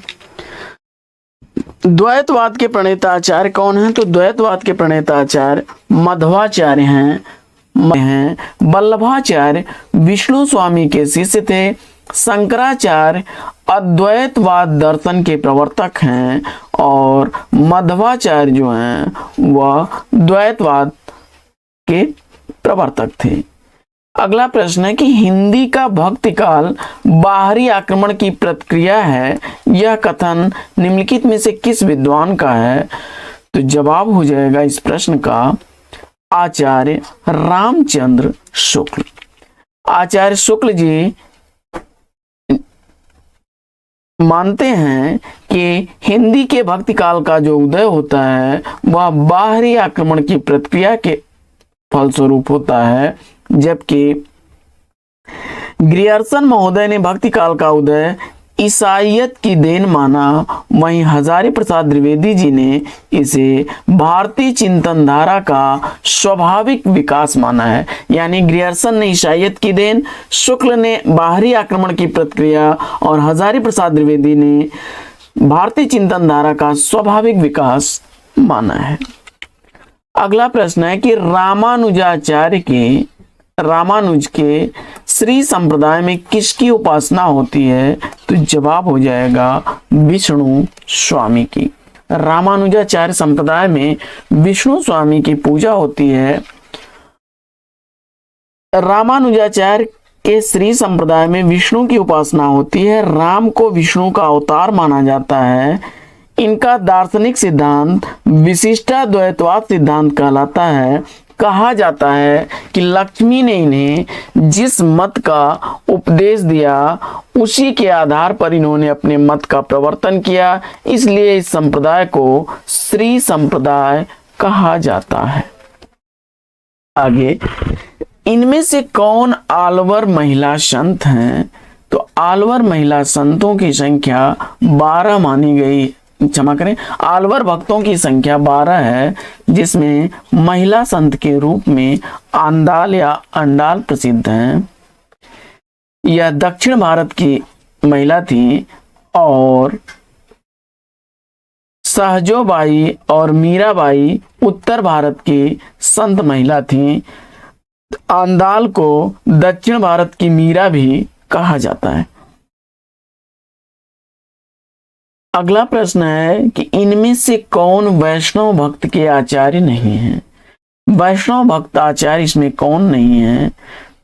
द्वैतवाद के प्रणेता आचार्य कौन हैं? तो द्वैतवाद के प्रणेता आचार्य मध्वाचार्य हैं। वल्लभाचार्य विष्णु स्वामी के शिष्य थे। शंकराचार्य अद्वैतवाद दर्शन के प्रवर्तक हैं और मध्वाचार्य जो हैं वह द्वैतवाद के प्रवर्तक थे। अगला प्रश्न है कि हिंदी का भक्तिकाल बाहरी आक्रमण की प्रतिक्रिया है, यह कथन निम्नलिखित में से किस विद्वान का है? तो जवाब हो जाएगा इस प्रश्न का आचार्य रामचंद्र शुक्ल। आचार्य शुक्ल जी मानते हैं कि हिंदी के भक्तिकाल का जो उदय होता है वह बाहरी आक्रमण की प्रतिक्रिया के फलस्वरूप होता है, जबकि ग्रियर्सन महोदय ने भक्तिकाल का उदय ईसाईयत की देन माना। वहीं हजारी प्रसाद द्विवेदी जी ने इसे भारतीय चिंतन धारा का स्वाभाविक विकास माना है। यानी ग्रियर्सन ने ईसाईयत की देन, शुक्ल ने बाहरी आक्रमण की प्रतिक्रिया और हजारी प्रसाद द्विवेदी ने भारतीय चिंतन धारा का स्वाभाविक विकास माना है। अगला प्रश्न है कि रामानुज के श्री संप्रदाय में किसकी उपासना होती है? तो जवाब हो जाएगा विष्णु स्वामी की। रामानुजाचार्य संप्रदाय में विष्णु स्वामी की पूजा होती है। रामानुजाचार्य के श्री संप्रदाय में विष्णु की उपासना होती है। राम को विष्णु का अवतार माना जाता है। इनका दार्शनिक सिद्धांत विशिष्टाद्वैतवाद सिद्धांत कहलाता है। कहा जाता है कि लक्ष्मी ने इन्हें जिस मत का उपदेश दिया उसी के आधार पर इन्होंने अपने मत का प्रवर्तन किया, इसलिए इस संप्रदाय को श्री संप्रदाय कहा जाता है। आगे, इनमें से कौन आलवर महिला संत हैं? तो आलवर महिला संतों की संख्या 12 मानी गई, क्षमा करें, आलवर भक्तों की संख्या 12 है, जिसमें महिला संत के रूप में आंदाल या अंडाल प्रसिद्ध हैं। यह दक्षिण भारत की महिला थी और सहजोबाई और मीराबाई उत्तर भारत की संत महिला थी। आंदाल को दक्षिण भारत की मीरा भी कहा जाता है। अगला प्रश्न है कि इनमें से कौन वैष्णव भक्त के आचार्य नहीं है। वैष्णव भक्त आचार्य इसमें कौन नहीं है,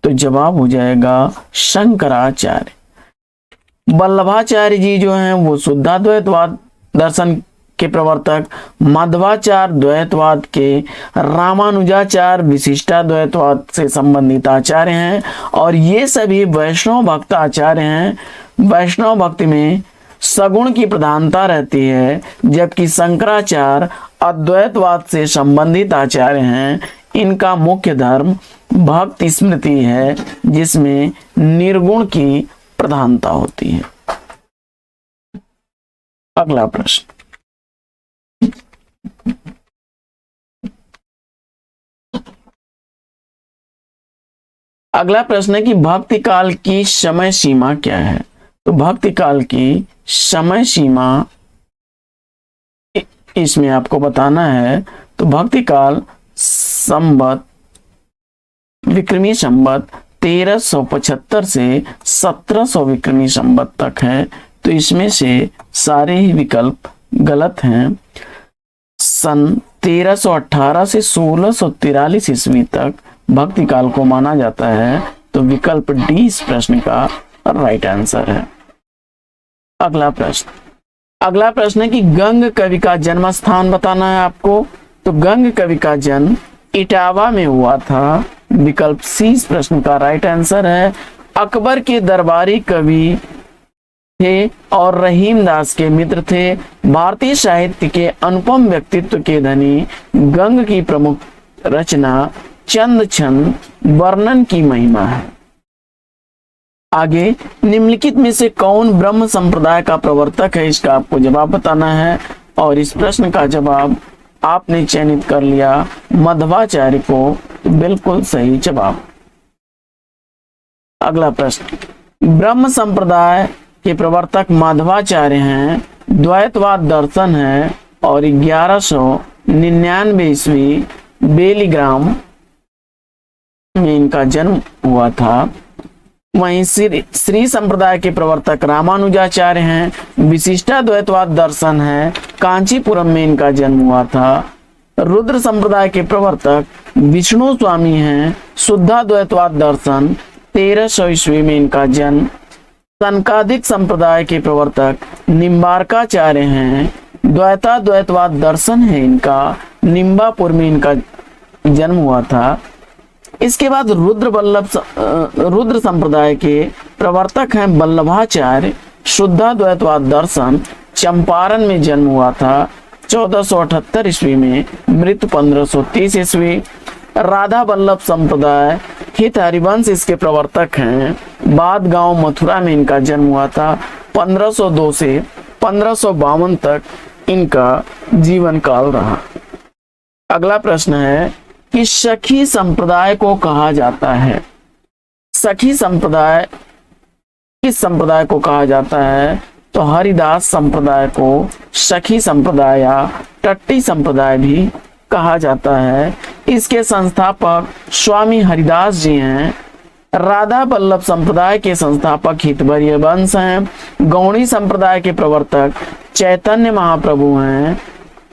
तो जवाब हो जाएगा शंकराचार्य। वल्लभाचार्य जी जो हैं वो शुद्धाद्वैतवाद दर्शन के प्रवर्तक, मध्वाचार्य द्वैतवाद के, रामानुजाचार्य विशिष्टाद्वैतवाद से संबंधित आचार्य हैं और ये सभी वैष्णव भक्त आचार्य हैं। वैष्णव भक्ति में सगुण की प्रधानता रहती है, जबकि शंकराचार्य अद्वैतवाद से संबंधित आचार्य हैं। इनका मुख्य धर्म भक्ति स्मृति है, जिसमें निर्गुण की प्रधानता होती है। अगला प्रश्न, अगला प्रश्न है कि भक्ति काल की समय सीमा क्या है। तो भक्ति काल की समय सीमा इसमें आपको बताना है। तो भक्ति काल संवत विक्रमी संवत 1375 से 1700 विक्रमी संवत तक है। तो इसमें से सारे ही विकल्प गलत हैं। सन 1318 से 1643 ईस्वी तक भक्ति काल को माना जाता है। तो विकल्प डी इस प्रश्न का राइट आंसर है। अगला प्रश्न है कि गंग कवि का जन्म स्थान बताना है आपको। तो गंग कवि का जन्म इटावा में हुआ था। विकल्प सी इस प्रश्न का राइट आंसर है। अकबर के दरबारी कवि थे और रहीम दास के मित्र थे। भारतीय साहित्य के अनुपम व्यक्तित्व के धनी गंग की प्रमुख रचना चंद छंद वर्णन की महिमा है। आगे, निम्नलिखित में से कौन ब्रह्म संप्रदाय का प्रवर्तक है, इसका आपको जवाब बताना है और इस प्रश्न का जवाब आपने चयनित कर लिया मध्वाचार्य को। तो बिल्कुल सही जवाब। अगला प्रश्न, ब्रह्म संप्रदाय के प्रवर्तक माधवाचार्य हैं, द्वैतवाद दर्शन है और 1199 ईस्वी बेलीग्राम में इनका जन्म हुआ था। वहीं श्री संप्रदाय के प्रवर्तक रामानुजाचार्य हैं, विशिष्टाद्वैतवाद दर्शन है, कांचीपुरम में इनका जन्म हुआ था। रुद्र संप्रदाय के प्रवर्तक विष्णु स्वामी हैं, शुद्धाद्वैतवाद दर्शन 1300 ईस्वी में इनका जन्म। सनकादिक संप्रदाय के प्रवर्तक निम्बारकाचार्य हैं, द्वैताद्वैतवाद दर्शन है इनका, निम्बापुर में इनका जन्म हुआ था। इसके बाद रुद्र संप्रदाय के प्रवर्तक हैं वल्लभाचार्य, शुद्धाद्वैतवाद दर्शन, चंपारण में जन्म हुआ था 1478 ईस्वी में, मृत्यु 1530 ईस्वी। राधा वल्लभ संप्रदाय हित हरिवंश इसके प्रवर्तक हैं, बाद गांव मथुरा में इनका जन्म हुआ था। 1502 से 1552 तक इनका जीवन काल रहा। अगला प्रश्न है कि सखी संप्रदाय को कहा जाता है। सखी संप्रदाय किस संप्रदाय को कहा जाता है? तो हरिदास संप्रदाय को सखी संप्रदाय या टट्टी संप्रदाय भी कहा जाता है। इसके संस्थापक स्वामी हरिदास जी हैं। राधा वल्लभ संप्रदाय के संस्थापक हितवर्य वंश हैं। गौड़ी संप्रदाय के प्रवर्तक चैतन्य महाप्रभु हैं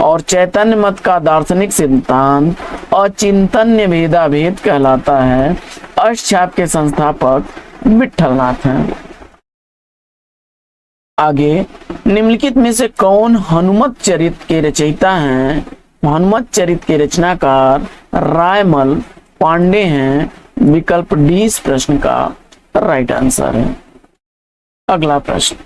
और चैतन्य मत का दार्शनिक सिद्धांत अचिंतन्य भेदाभेद कहलाता है। अष्टछाप के संस्थापक विट्ठलनाथ हैं। आगे, निम्नलिखित में से कौन हनुमत चरित के रचयिता हैं? हनुमत चरित के रचनाकार रायमल पांडे हैं। विकल्प डी इस प्रश्न का राइट आंसर है। अगला प्रश्न,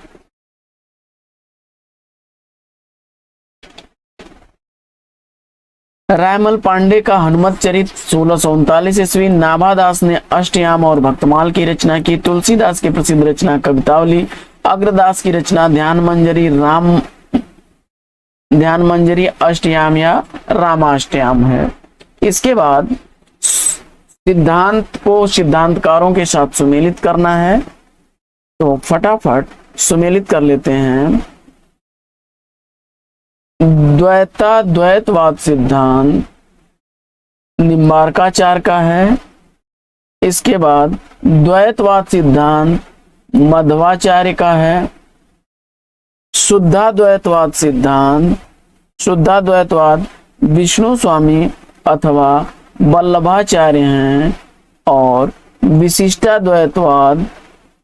रायमल पांडे का हनुमत चरित 1639 ईस्वी। नाभादास ने अष्टयाम और भक्तमाल की रचना की। तुलसीदास की प्रसिद्ध रचना कवितावली। अग्रदास की रचना ध्यान मंजरी अष्टयाम या रामाष्टयाम है। इसके बाद सिद्धांत को सिद्धांतकारों के साथ सुमेलित करना है, तो फटाफट सुमेलित कर लेते हैं। द्वैतवाद सिद्धांत निम्बार्काचार्य का है। इसके बाद द्वैतवाद सिद्धांत मध्वाचार्य का है। शुद्धाद्वैतवाद विष्णु स्वामी अथवा वल्लभाचार्य हैं। और विशिष्टाद्वैतवाद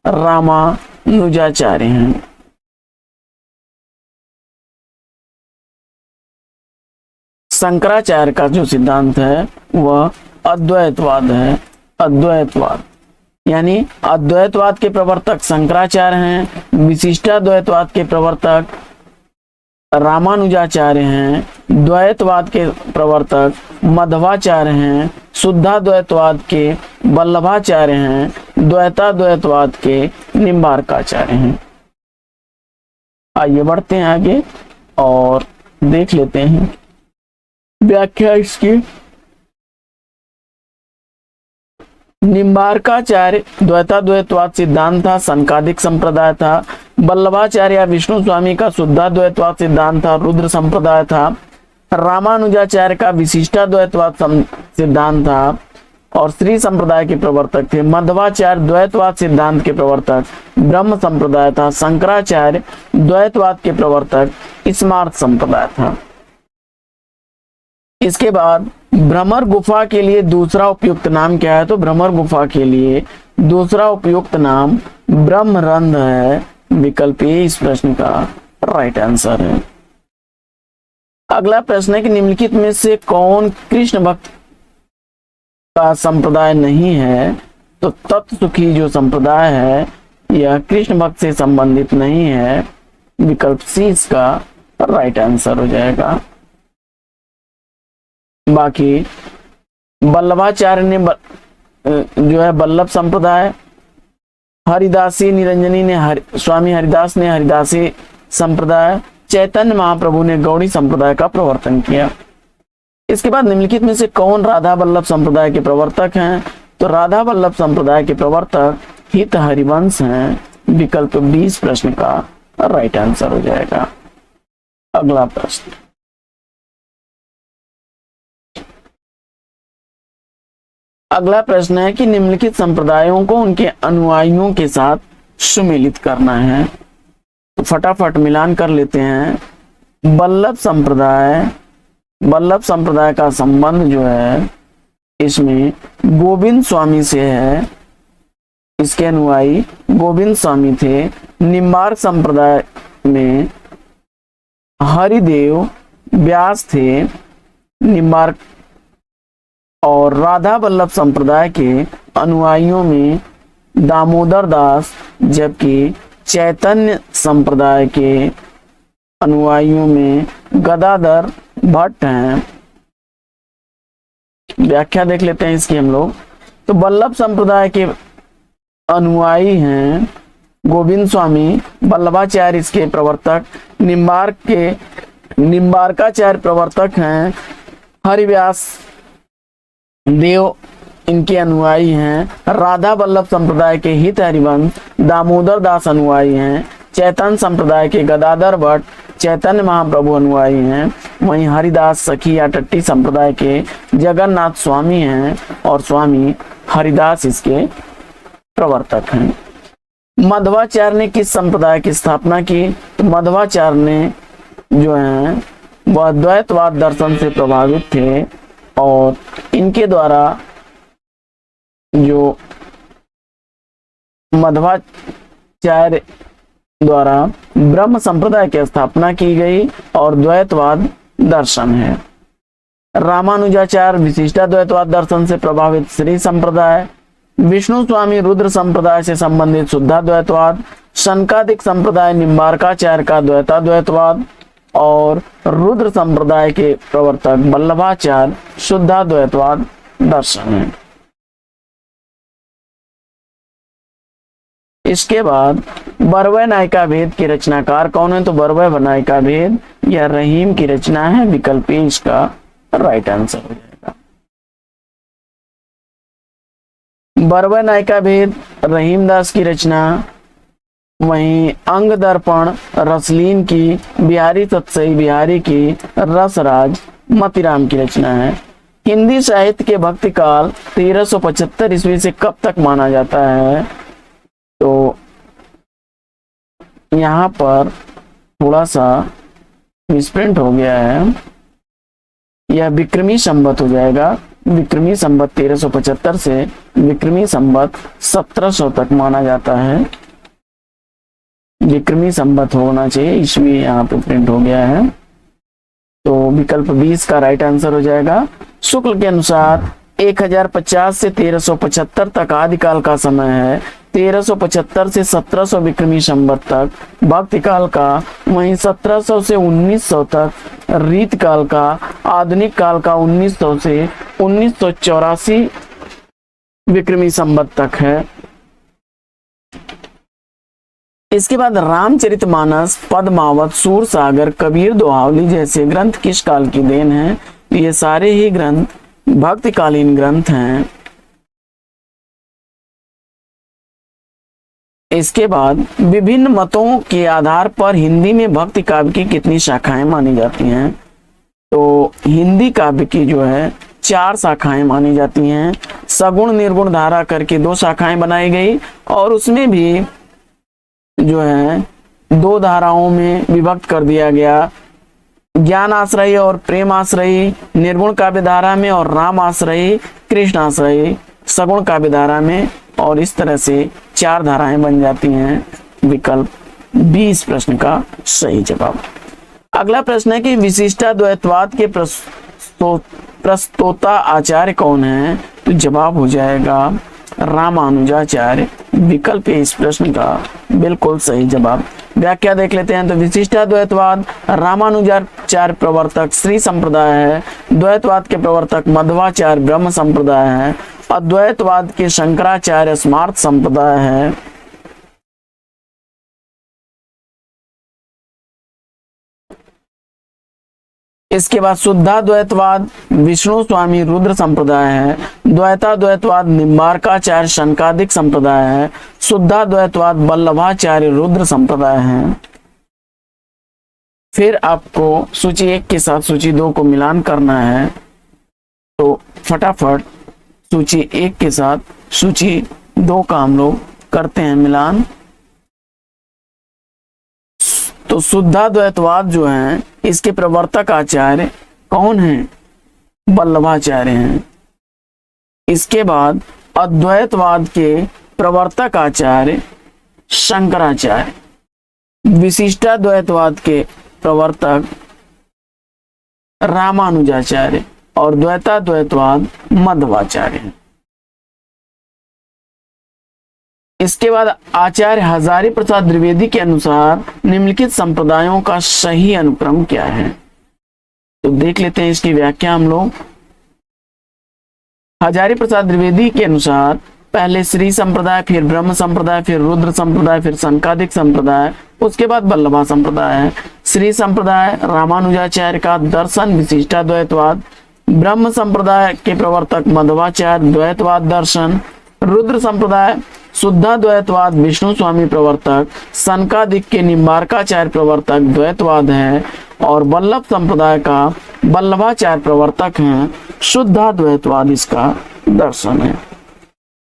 रामानुजाचार्य हैं। शंकराचार्य का जो सिद्धांत है वह अद्वैतवाद है। अद्वैतवाद यानी अद्वैतवाद के प्रवर्तक शंकराचार्य हैं। विशिष्टाद्वैतवाद के प्रवर्तक रामानुजाचार्य हैं। द्वैतवाद के प्रवर्तक मध्वाचार्य हैं। शुद्धाद्वैतवाद के वल्लभाचार्य हैं। द्वैताद्वैतवाद के निम्बार्काचार्य हैं। आइए बढ़ते हैं आगे और देख लेते हैं व्याख्या इसकी। निम्बार्काचार्य द्वैताद्वैतवाद सिद्धांत था, संकादिक संप्रदाय था। वल्लभाचार्य या विष्णु स्वामी का शुद्धाद्वैतवाद सिद्धांत था, रुद्र संप्रदाय था। रामानुजाचार्य का विशिष्टाद्वैतवाद सिद्धांत था और श्री संप्रदाय के प्रवर्तक थे। मध्वाचार्य द्वैतवाद सिद्धांत के प्रवर्तक ब्रह्म संप्रदाय था। शंकराचार्य द्वैतवाद के प्रवर्तक स्मार्त संप्रदाय था। इसके बाद भ्रमर गुफा के लिए दूसरा उपयुक्त नाम क्या है? तो भ्रमर गुफा के लिए दूसरा उपयुक्त नाम ब्रह्मरंध्र है। विकल्प ए इस प्रश्न का राइट आंसर है। अगला प्रश्न है कि निम्नलिखित में से कौन कृष्ण भक्त का संप्रदाय नहीं है? तो तत्सुखी जो संप्रदाय है यह कृष्ण भक्त से संबंधित नहीं है। विकल्प सी इसका राइट आंसर हो जाएगा। बाकी वल्लभाचार्य ने जो है वल्लभ संप्रदाय, हरिदासी निरंजनी ने स्वामी हरिदास ने हरिदासी संप्रदाय, चैतन्य महाप्रभु ने गौड़ी संप्रदाय का प्रवर्तन किया। इसके बाद निम्नलिखित में से कौन राधा वल्लभ संप्रदाय के प्रवर्तक हैं? तो राधा वल्लभ संप्रदाय के प्रवर्तक हित हरिवंश हैं। विकल्प 20 प्रश्न का राइट आंसर हो जाएगा। अगला प्रश्न, अगला प्रश्न है कि निम्नलिखित संप्रदायों को उनके अनुयायियों के साथ सुमेलित करना है। तो फटाफट मिलान कर लेते हैं। वल्लभ संप्रदाय का संबंध जो है इसमें गोविंद स्वामी से है। इसके अनुयायी गोविंद स्वामी थे। निम्बार्क संप्रदाय में हरिदेव व्यास थे। निम्बार्क और राधा वल्लभ संप्रदाय के अनुयायियों में दामोदर दास, जबकि चैतन्य संप्रदाय के अनुयायियों में गदाधर भट्ट हैं। व्याख्या देख लेते हैं इसकी हम लोग। तो वल्लभ संप्रदाय के अनुयायी हैं गोविंद स्वामी, वल्लभाचार्य इसके प्रवर्तक, निम्बार्काचार्य प्रवर्तक हैं, हरिव्यास देव इनके अनुयायी हैं। राधा वल्लभ संप्रदाय के हित हरिवंश दामोदर दास अनुयायी हैं। चैतन्य संप्रदाय के गदाधर भट्ट चैतन्य महाप्रभु अनुयायी हैं। वहीं हरिदास सखी या टट्टी संप्रदाय के जगन्नाथ स्वामी हैं और स्वामी हरिदास इसके प्रवर्तक हैं। मध्वाचार्य ने किस संप्रदाय की स्थापना की? तो मध्वाचार्य ने जो है वह द्वैतवाद दर्शन से प्रभावित थे और इनके द्वारा जो मध्वाचार्य द्वारा ब्रह्म संप्रदाय की स्थापना की गई और द्वैतवाद दर्शन है। रामानुजाचार्य विशिष्टाद्वैतवाद दर्शन से प्रभावित श्री संप्रदाय, विष्णु स्वामी रुद्र संप्रदाय से संबंधित शुद्धाद्वैतवाद, शंकादिक संप्रदाय निम्बार्काचार्य का द्वैताद्वैतवाद और रुद्र संप्रदाय के प्रवर्तक वल्लभाचार्य शुद्धाद्वैतवाद दर्शन है। इसके बाद बरवै नायिका भेद के रचनाकार कौन है? तो बरवै नायिका भेद यह रहीम की रचना है, विकल्प ए इसका राइट आंसर हो जाएगा। बरवै नायिका भेद रहीमदास की रचना, वहीं अंग दर्पण रसलीन की, बिहारी सतसई बिहारी की, रसराज मतीराम की रचना है। हिंदी साहित्य के भक्ति काल 1375 ईस्वी से कब तक माना जाता है? तो यहाँ पर थोड़ा सा मिसप्रिंट हो गया है, यह विक्रमी संवत हो जाएगा। विक्रमी संवत 1375 से विक्रमी संवत 1700 तक माना जाता है। विक्रमी संवत होना चाहिए, ईस्वी यहाँ पे प्रिंट हो गया है। तो विकल्प 20 का राइट आंसर हो जाएगा। शुक्ल के अनुसार 1050 से 1375 तक आदिकाल का समय है, 1375 से 1700 विक्रमी संवत तक भक्ति काल का, वहीं 1700 से 1900 तक रीत काल का, आधुनिक काल का 1900 से 1984 विक्रमी संवत तक है। इसके बाद रामचरितमानस, पद्मावत, सूरसागर, कबीर दोहावली जैसे ग्रंथ किस काल की देन है? ये सारे ही ग्रंथ भक्तिकालीन ग्रंथ हैं। इसके बाद विभिन्न मतों के आधार पर हिंदी में भक्ति काव्य की कितनी शाखाएं मानी जाती हैं? तो हिंदी काव्य की जो है 4 शाखाएं मानी जाती हैं। सगुण निर्गुण धारा करके 2 शाखाएं बनाई गई और उसमें भी जो है 2 धाराओं में विभक्त कर दिया गया, ज्ञान आश्रयी और प्रेम आश्रयी निर्गुण काव्य धारा में, और राम आश्रयी कृष्ण आश्रयी सगुण काव्य धारा में, और इस तरह से 4 धाराएं बन जाती हैं। विकल्प 20 प्रश्न का सही जवाब। अगला प्रश्न है कि विशिष्टाद्वैतवाद के प्रस्तोता आचार्य कौन है? तो जवाब हो जाएगा रामानुजाचार्य। विकल्प इस प्रश्न का बिल्कुल सही जवाब। व्याख्या देख लेते हैं। तो विशिष्टाद्वैतवाद रामानुजाचार्य प्रवर्तक श्री संप्रदाय है, द्वैतवाद के प्रवर्तक मध्वाचार्य ब्रह्म संप्रदाय है, अद्वैतवाद के शंकराचार्य स्मार्त संप्रदाय है। इसके बाद शुद्धाद्वैतवाद विष्णु स्वामी रुद्र संप्रदाय है, द्वैताद्वैतवाद निम्बार्काचार्य शंकादिक संप्रदाय है, शुद्धाद्वैतवाद वल्लभाचार्य रुद्र संप्रदाय है। फिर आपको सूची 1 के साथ सूची 2 को मिलान करना है, तो फटाफट सूची 1 के साथ सूची 2 का हम लोग करते हैं मिलान। तो शुद्धाद्वैतवाद जो है इसके प्रवर्तक आचार्य कौन हैं? वल्लभाचार्य हैं। इसके बाद अद्वैतवाद के प्रवर्तक आचार्य शंकराचार्य, विशिष्टाद्वैतवाद के प्रवर्तक रामानुजाचार्य और द्वैताद्वैतवाद मध्वाचार्य हैं। इसके बाद आचार्य हजारी प्रसाद द्विवेदी के अनुसार निम्नलिखित संप्रदायों का सही अनुक्रम क्या है? तो देख लेते हैं इसकी व्याख्या हम लोग। हजारी प्रसाद द्विवेदी के अनुसार पहले श्री संप्रदाय, फिर ब्रह्म संप्रदाय, फिर रुद्र संप्रदाय, फिर शंकादिक संप्रदाय, उसके बाद वल्लभा संप्रदाय है। श्री संप्रदाय रामानुजाचार्य का दर्शन विशिष्टाद्वैतवाद, ब्रह्म संप्रदाय के प्रवर्तक मध्वाचार्य द्वैतवाद दर्शन, रुद्र संप्रदाय शुद्धाद्वैतवाद विष्णु स्वामी प्रवर्तक, शंकादिक के निम्बार्काचार्य प्रवर्तक द्वैतवाद है, और वल्लभ संप्रदाय का वल्लभाचार्य प्रवर्तक हैं शुद्धाद्वैतवाद इसका दर्शन है।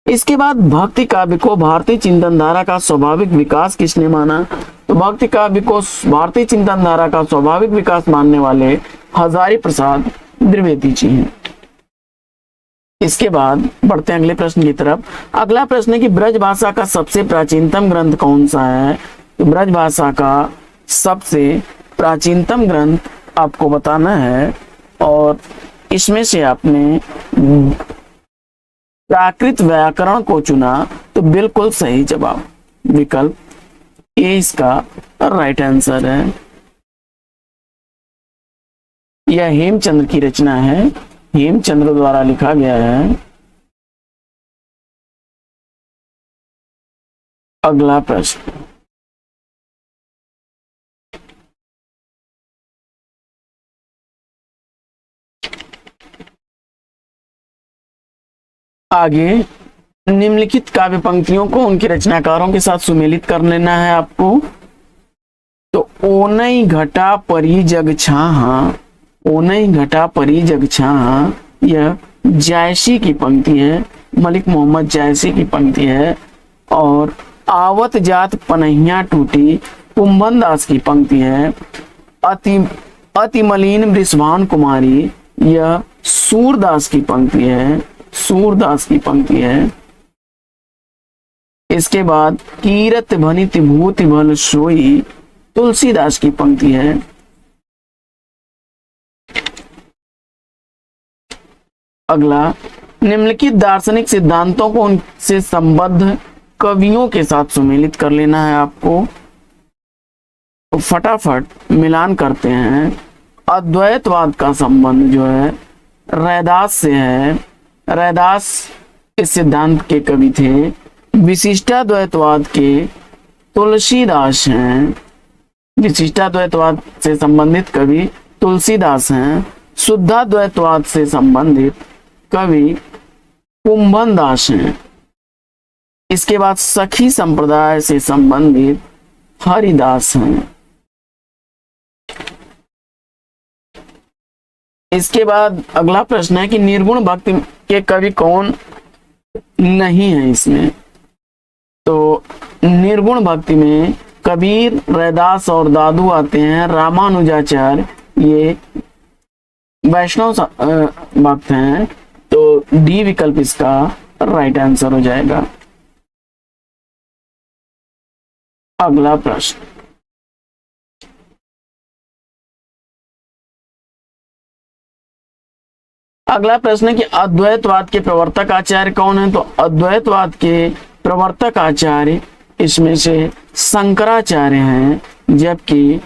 इसके बाद भक्ति काव्य को भारतीय चिंतन धारा का स्वाभाविक विकास किसने माना? तो भक्ति काव्य को भारतीय चिंतन धारा का स्वाभाविक विकास मानने वाले हजारी प्रसाद द्विवेदी जी हैं। इसके बाद बढ़ते हैं अगले प्रश्न की तरफ। अगला प्रश्न है कि ब्रज भाषा का सबसे प्राचीनतम ग्रंथ कौन सा है? तो ब्रज भाषा का सबसे प्राचीनतम ग्रंथ आपको बताना है, और इसमें से आपने प्राकृत व्याकरण को चुना, तो बिल्कुल सही जवाब। विकल्प ए इसका राइट आंसर है। यह हेमचंद्र की रचना है, हेमचंद्र द्वारा लिखा गया है। अगला प्रश्न, आगे निम्नलिखित काव्य पंक्तियों को उनके रचनाकारों के साथ सुमेलित कर लेना है आपको। तो ओनई घटा परी जग छाहा, ओनई घटा परी जग छाहा, यह जायसी की पंक्ति है, मलिक मोहम्मद जायसी की पंक्ति है। और आवत जात पनहिया टूटी, कुंभन दास की पंक्ति है। अति अति मलिन वृषभान कुमारी, यह सूरदास की पंक्ति है, सूरदास की पंक्ति है। इसके बाद कीरत भनित भूति भल सोई, तुलसीदास की पंक्ति है। अगला, निम्नलिखित दार्शनिक सिद्धांतों को उनसे संबद्ध कवियों के साथ सुमेलित कर लेना है आपको। तो फटाफट मिलान करते हैं। अद्वैतवाद का संबंध जो है रैदास से है, रैदास इस सिद्धांत के कवि थे। विशिष्टाद्वैतवाद के तुलसीदास हैं, विशिष्टाद्वैतवाद से संबंधित कवि तुलसीदास हैं। शुद्धाद्वैतवाद से संबंधित कवि कुंभन दास हैं। इसके बाद सखी संप्रदाय से संबंधित हरिदास हैं। इसके बाद अगला प्रश्न है कि निर्गुण भक्ति के कवि कौन नहीं है इसमें। तो निर्गुण भक्ति में कबीर, रैदास और दादू आते हैं। रामानुजाचार्य ये वैष्णव भक्त हैं। तो डी विकल्प इसका राइट आंसर हो जाएगा। अगला प्रश्न, अगला प्रश्न है कि अद्वैतवाद के प्रवर्तक आचार्य कौन है। तो अद्वैतवाद के प्रवर्तक आचार्य इसमें से शंकराचार्य हैं, जबकि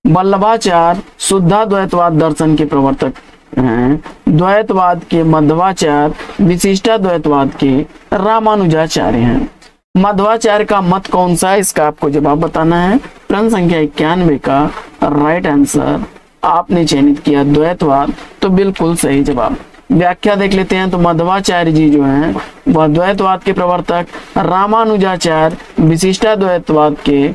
वल्लभाचार्य शुद्धाद्वैतवाद दर्शन के प्रवर्तक हैं। द्वैतवाद के मध्वाचार्य विशिष्टाद्वैतवाद के रामानुजाचार्य हैं। मध्वाचार्य का मत कौन सा है, इसका आपको जवाब बताना है। प्रश्न संख्या 91 का राइट आंसर आपने चयनित किया द्वैतवाद, तो बिल्कुल सही जवाब। व्याख्या देख लेते हैं। तो मध्वाचार्य जी जो हैं वह द्वैतवाद के प्रवर्तक, रामानुजाचार्य विशिष्टाद्वैतवाद के,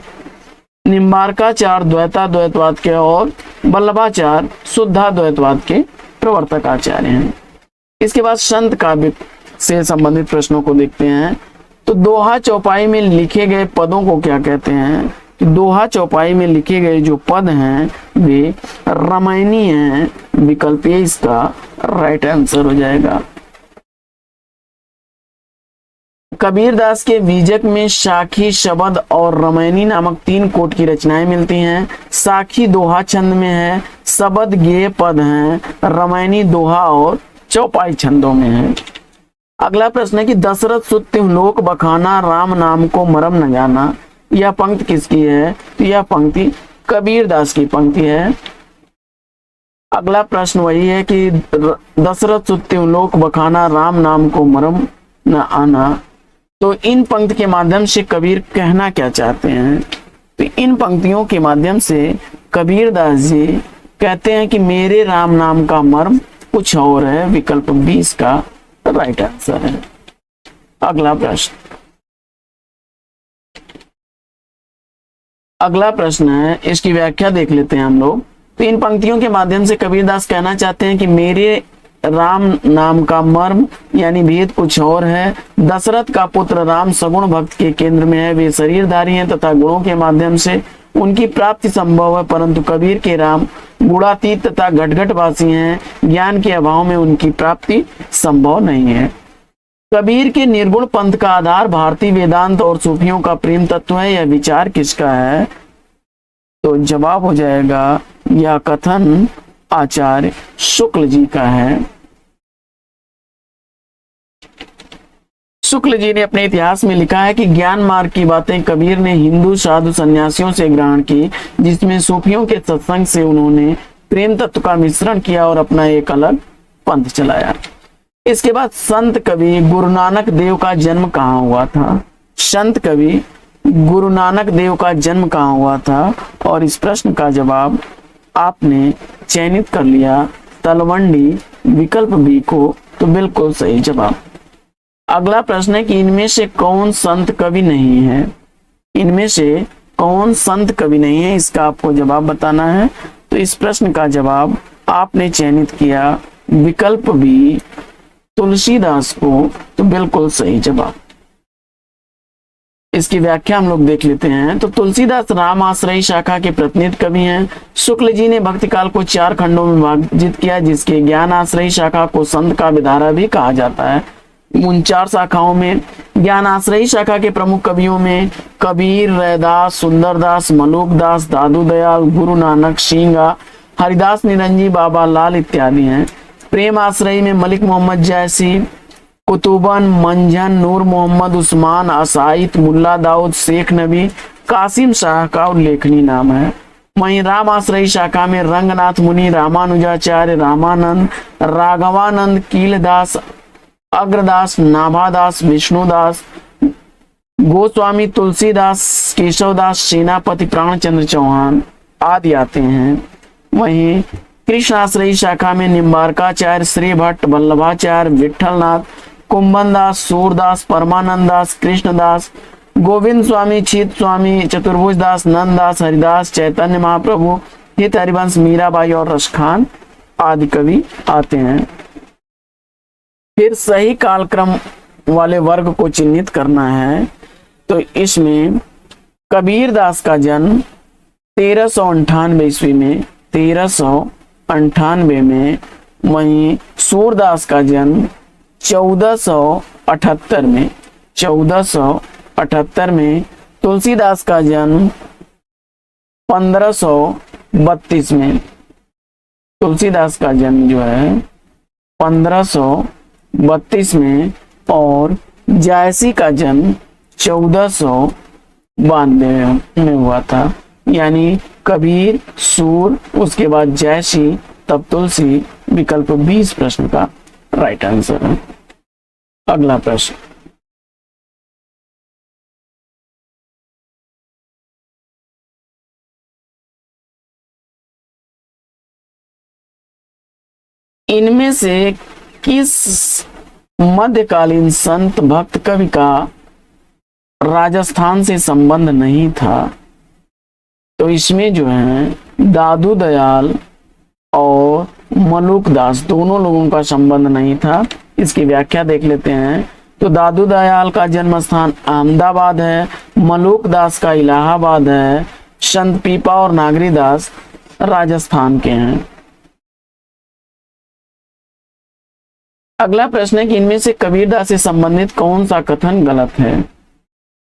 निम्बार्काचार्य द्वैताद्वैतवाद के और वल्लभाचार्य शुद्धाद्वैतवाद के प्रवर्तक आचार्य हैं। इसके बाद संत काव्य से संबंधित प्रश्नों को देखते हैं। तो दोहा चौपाई में लिखे गए पदों को क्या कहते हैं। तो दोहा चौपाई में लिखे गए जो पद हैं वे रामायणी हैं। विकल्प ए इसका राइट आंसर हो जाएगा। कबीरदास के बीजक में साखी, शबद और रामायणी नामक 3 कोट की रचनाएं मिलती हैं। साखी दोहा छंद में है, शबद गेय पद हैं, रामायणी दोहा और चौपाई छंदों में है। अगला प्रश्न है कि दशरथ सुत लोक बखाना, राम नाम को मरम न जाना, यह पंक्ति किसकी है। तो यह पंक्ति कबीरदास की पंक्ति है। अगला प्रश्न वही है कि दशरथ सुत लोक बखाना, राम नाम को मरम न आना, तो इन पंक्ति के माध्यम से कबीर कहना क्या चाहते हैं। तो इन पंक्तियों के माध्यम से कबीरदास जी कहते हैं कि मेरे राम नाम का मर्म कुछ और है। विकल्प 20 का राइट आंसर है। अगला प्रश्न, अगला प्रश्न है, इसकी व्याख्या देख लेते हैं हम लोग। तो इन पंक्तियों के माध्यम से कबीरदास कहना चाहते हैं कि मेरे राम नाम का मर्म यानी भेद कुछ और है। दशरथ का पुत्र राम सगुण भक्त के केंद्र में है। वे शरीरधारी हैं तथा गुणों के माध्यम से उनकी प्राप्ति संभव है, परंतु कबीर के राम गुणातीत तथा घटघटवासी हैं। ज्ञान के अभाव में उनकी प्राप्ति संभव नहीं है। कबीर के निर्गुण पंथ का आधार भारतीय वेदांत और सूफियों का प्रेम तत्व है। यह विचार किसका है। तो जवाब हो जाएगा यह कथन आचार्य शुक्ल जी का है। शुक्ल जी ने अपने इतिहास में लिखा है कि ज्ञान मार्ग की बातें कबीर ने हिंदू साधु सन्यासियों से ग्रहण की, जिसमें सूफियों के सत्संग से उन्होंने प्रेम तत्व का मिश्रण किया और अपना एक अलग पंथ चलाया। इसके बाद संत कवि गुरु नानक देव का जन्म कहाँ हुआ था? संत कवि गुरु नानक देव का जन्म कहाँ हुआ था? और इस प्रश्न का जवाब आपने चयनित कर लिया तलवंडी विकल्प बी को, तो बिल्कुल सही जवाब। अगला प्रश्न है कि इनमें से कौन संत कवि नहीं है? इनमें से कौन संत कवि नहीं है, इसका आपको जवाब बताना है। तो इस प्रश्न का जवाब आपने चयनित किया विकल्प बी तुलसीदास को, तो बिल्कुल सही जवाब। इसकी व्याख्या हम लोग देख लेते हैं। तो तुलसीदास राम आश्रयी शाखा के प्रतिनिधि कवि हैं। शुक्ल जी ने भक्ति काल को 4 खंडों में विभाजित किया, जिसके ज्ञान आश्रयी शाखा को संत का विधारा भी कहा जाता है। उन 4 शाखाओं में ज्ञान आश्रयी शाखा के प्रमुख कवियों में कबीर, रैदास, सुंदरदास, मलूकदास, दादू दयाल, गुरु नानक, सिंगा, हरिदास निरंजी, बाबा लाल इत्यादि हैं। प्रेम आश्रयी में मलिक मोहम्मद जैसी, कुतुबन, मंझन, नूर मोहम्मद, उस्मान, असाइद, मुल्ला दाऊद, शेख नबी, कासिम शाह का उल्लेखनीय नाम है। वहीं राम आश्रयी शाखा में रंगनाथ मुनि, रामानुजाचार्य, रामानंद, राघवानंद, कीलदास, अग्रदास, नाभादास, विष्णुदास, गोस्वामी, तुलसीदास, केशवदास, सेनापति, प्राणचंद्र चौहान आदि आते हैं। वहीं कृष्ण आश्रयी शाखा में निम्बारकाचार्य, श्री भट्ट, वल्लभाचार्य, विठलनाथ, कुंभनदास, सूरदास, परमानंददास, कृष्णदास, गोविंद स्वामी, छीत स्वामी, चतुर्भुजदास, नंददास, हरिदास, चैतन्य महाप्रभु, हित हरिवंश, मीराबाई और रसखान आदि कवि आते हैं। फिर सही कालक्रम वाले वर्ग को चिन्हित करना है। तो इसमें कबीरदास का जन्म 1398 ईस्वी में, 1398 में। वहीं सूरदास का जन्म 1478 में, 1478 में। तुलसीदास का जन्म 1532 में। तुलसीदास का जन्म जो है 1532 में, और जायसी का जन्म 1492 में हुआ था। यानी कबीर, सूर, उसके बाद जैसी, तब तुलसी, विकल्प 20 प्रश्न का राइट आंसर है। अगला प्रश्न, इनमें से किस मध्यकालीन संत भक्त कवि का राजस्थान से संबंध नहीं था? तो इसमें जो है दादू दयाल और मलूकदास दोनों लोगों का संबंध नहीं था। इसकी व्याख्या देख लेते हैं। तो दादू दयाल का जन्म स्थान अहमदाबाद है, मलूकदास का इलाहाबाद है, संत पीपा और नागरीदास राजस्थान के हैं। अगला प्रश्न है कि इनमें से कबीरदास से संबंधित कौन सा कथन गलत है?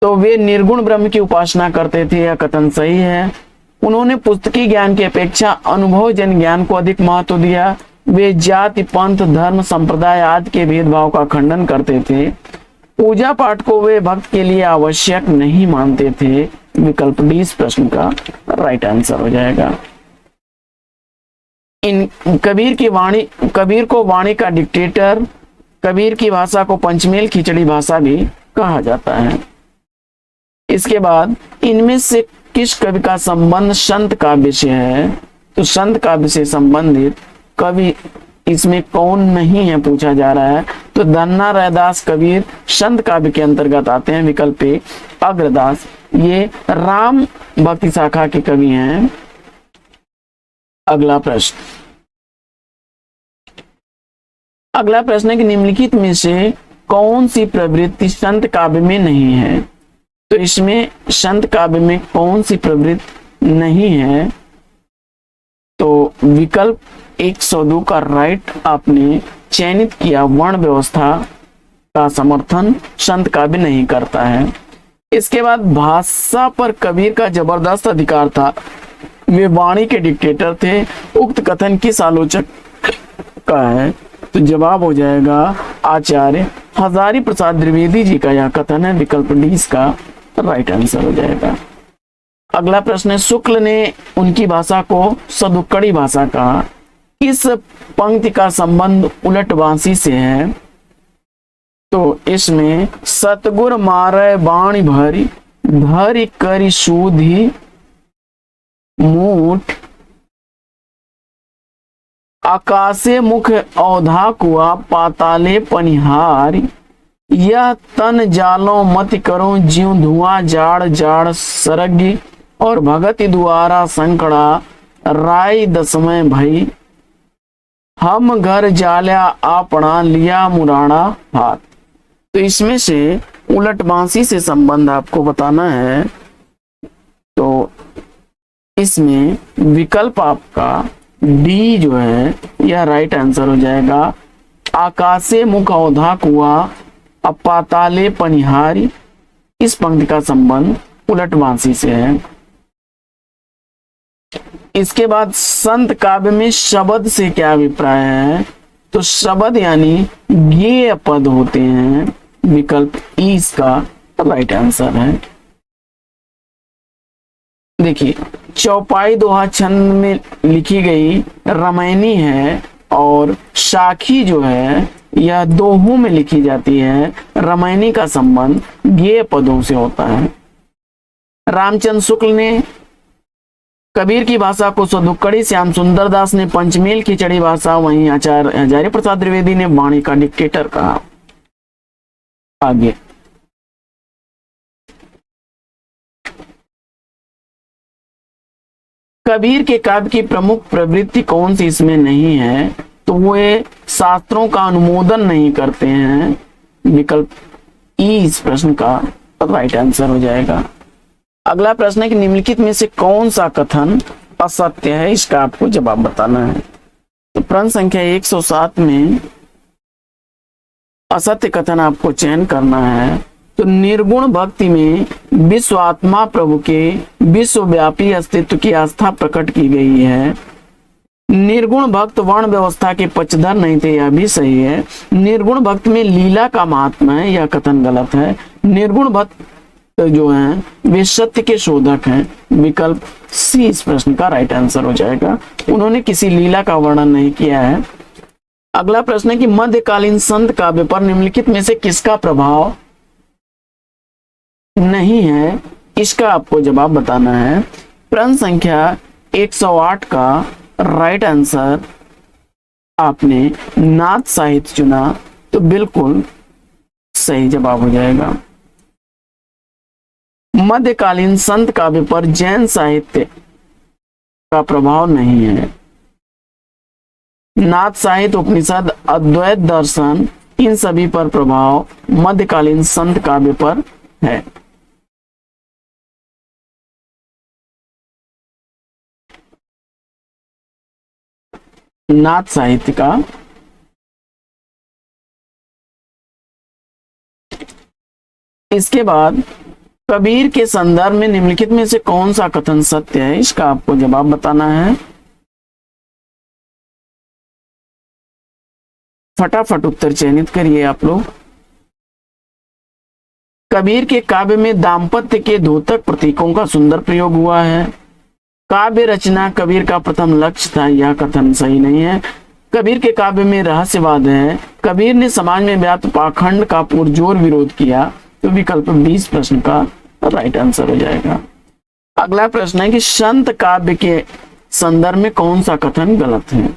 तो वे निर्गुण ब्रह्म की उपासना करते थे, यह कथन सही है। उन्होंने पुस्तकी ज्ञान की अपेक्षा अनुभव जन ज्ञान को अधिक महत्व दिया। वे जाति, पंथ, धर्म, संप्रदाय आदि के भेदभाव का खंडन करते थे। पूजा पाठ को वे भक्त के लिए आवश्यक नहीं मानते थे। विकल्प डी इस प्रश्न का राइट आंसर हो जाएगा। इन कबीर को वाणी का डिक्टेटर, कबीर की भाषा को पंचमेल खिचड़ी भाषा भी कहा जाता है। इसके बाद इनमें से किस कवि का संबंध संत काव्य से है? तो संत काव्य से संबंधित कवि इसमें कौन नहीं है पूछा जा रहा है। तो धन्ना, रैदास, कबीर संत काव्य के अंतर्गत आते हैं। विकल्प ए अग्रदास, ये राम भक्ति शाखा के कवि हैं। अगला प्रश्न है कि निम्नलिखित में से कौन सी प्रवृत्ति संत काव्य में नहीं है? तो इसमें संत काव्य में कौन सी प्रवृत्ति नहीं है? तो विकल्प 102 का राइट आपने चयनित किया। वर्ण व्यवस्था का समर्थन संत काव्य नहीं करता है। इसके बाद भाषा पर कबीर का जबरदस्त अधिकार था, वे वाणी के डिक्टेटर थे। उक्त कथन किस आलोचक का है? तो जवाब हो जाएगा आचार्य हजारी प्रसाद द्विवेदी जी का यह कथन है। विकल्प डी इसका राइट आंसर हो जाएगा। अगला प्रश्न है, शुक्ल ने उनकी भाषा को सदुक्कड़ी भाषा कहा। किस पंक्ति का संबंध उलटवासी से है? तो इसमें सतगुर मारे बाणी भरी धरि करी सूधि मूठ आकाशे मुख औधा कुआ पाताले पनिहार यह तन जालो मत करो ज्यों धुआं जाड़ जाड़ सरगी और भगति द्वारा संकड़ा राय दसमय भई हम घर जाल्या आपना लिया मुराना हाथ। तो इसमें से उलटवासी से संबंध आपको बताना है। तो इसमें विकल्प आपका डी जो है यह राइट आंसर हो जाएगा। आकाशे मुख औधा कुआ अब पाताले पनिहारी, इस पंक्ति का संबंध उलटवासी से है। इसके बाद संत काव्य में शब्द से क्या अभिप्राय है? तो शब्द यानी गेय पद होते हैं। विकल्प ई इसका राइट आंसर है। देखिए, चौपाई दोहा छंद में लिखी गई रामायणी है और साखी जो है यह दोहों में लिखी जाती है। रामायणी का संबंध गेय पदों से होता है। रामचंद्र शुक्ल ने कबीर की भाषा को सदुक्कड़ी, श्याम सुंदर दास ने पंचमेल खिचड़ी भाषा, वहीं आचार्य हजारी प्रसाद द्विवेदी ने वाणी का डिक्टेटर कहा। आगे कबीर के काव्य की प्रमुख प्रवृत्ति कौन सी इसमें नहीं है? तो वे शास्त्रों का अनुमोदन नहीं करते हैं। विकल्प ई इस प्रश्न का राइट आंसर हो जाएगा। अगला प्रश्न है कि निम्नलिखित में से कौन सा कथन असत्य है? इसका आपको जवाब बताना है। तो प्रश्न संख्या 107 में असत्य कथन आपको चयन करना है। तो निर्गुण भक्ति में विश्व आत्मा प्रभु के विश्वव्यापी अस्तित्व की आस्था प्रकट की गई है। निर्गुण भक्त वर्ण व्यवस्था के पक्षधर नहीं थे, यह भी सही है। निर्गुण भक्त में लीला का महात्मा है, यह कथन गलत है। निर्गुण भक्त जो हैं वे सत्य के शोधक हैं। विकल्प सी इस प्रश्न का राइट आंसर हो जाएगा। उन्होंने किसी लीला का वर्णन नहीं किया है। अगला प्रश्न है कि मध्यकालीन संत काव्य पर निम्नलिखित में से किसका प्रभाव नहीं है? इसका आपको जवाब बताना है। प्रश्न संख्या 108 का राइट आंसर आपने नाथ साहित्य चुना, तो बिल्कुल सही जवाब हो जाएगा। मध्यकालीन संत काव्य पर जैन साहित्य का प्रभाव नहीं है। नाथ साहित्य, उपनिषद, अद्वैत दर्शन, इन सभी पर प्रभाव मध्यकालीन संत काव्य पर है। नाथ साहित्य का इसके बाद कबीर के संदर्भ में निम्नलिखित में से कौन सा कथन सत्य है? इसका आपको जवाब बताना है। फटाफट उत्तर चयनित करिए आप लोग। कबीर के काव्य में दाम्पत्य के द्योतक प्रतीकों का सुंदर प्रयोग हुआ है। काव्य रचना कबीर का प्रथम लक्ष्य था, यह कथन सही नहीं है। कबीर के काव्य में रहस्यवाद है। कबीर ने समाज में व्याप्त पाखंड का पुरजोर विरोध किया, तो विकल्प 20 प्रश्न का राइट आंसर हो जाएगा। अगला प्रश्न है कि संत काव्य के संदर्भ में कौन सा कथन गलत है?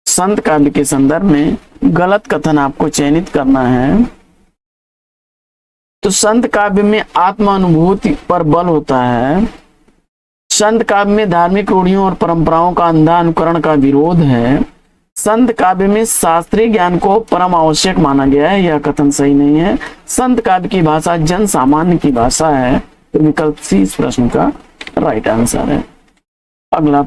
संत काव्य के संदर्भ में गलत कथन आपको चयनित करना है। तो संत काव्य में आत्मानुभूति पर बल होता है। संत काव्य में धार्मिक रूढ़ियों और परंपराओं का अंधा अनुकरण का विरोध है। संत काव्य में शास्त्रीय ज्ञान को परम आवश्यक माना गया है, यह कथन सही नहीं है। संत काव्य की भाषा जन सामान्य की भाषा है, तो विकल्प सी इस प्रश्न का राइट आंसर है। अगला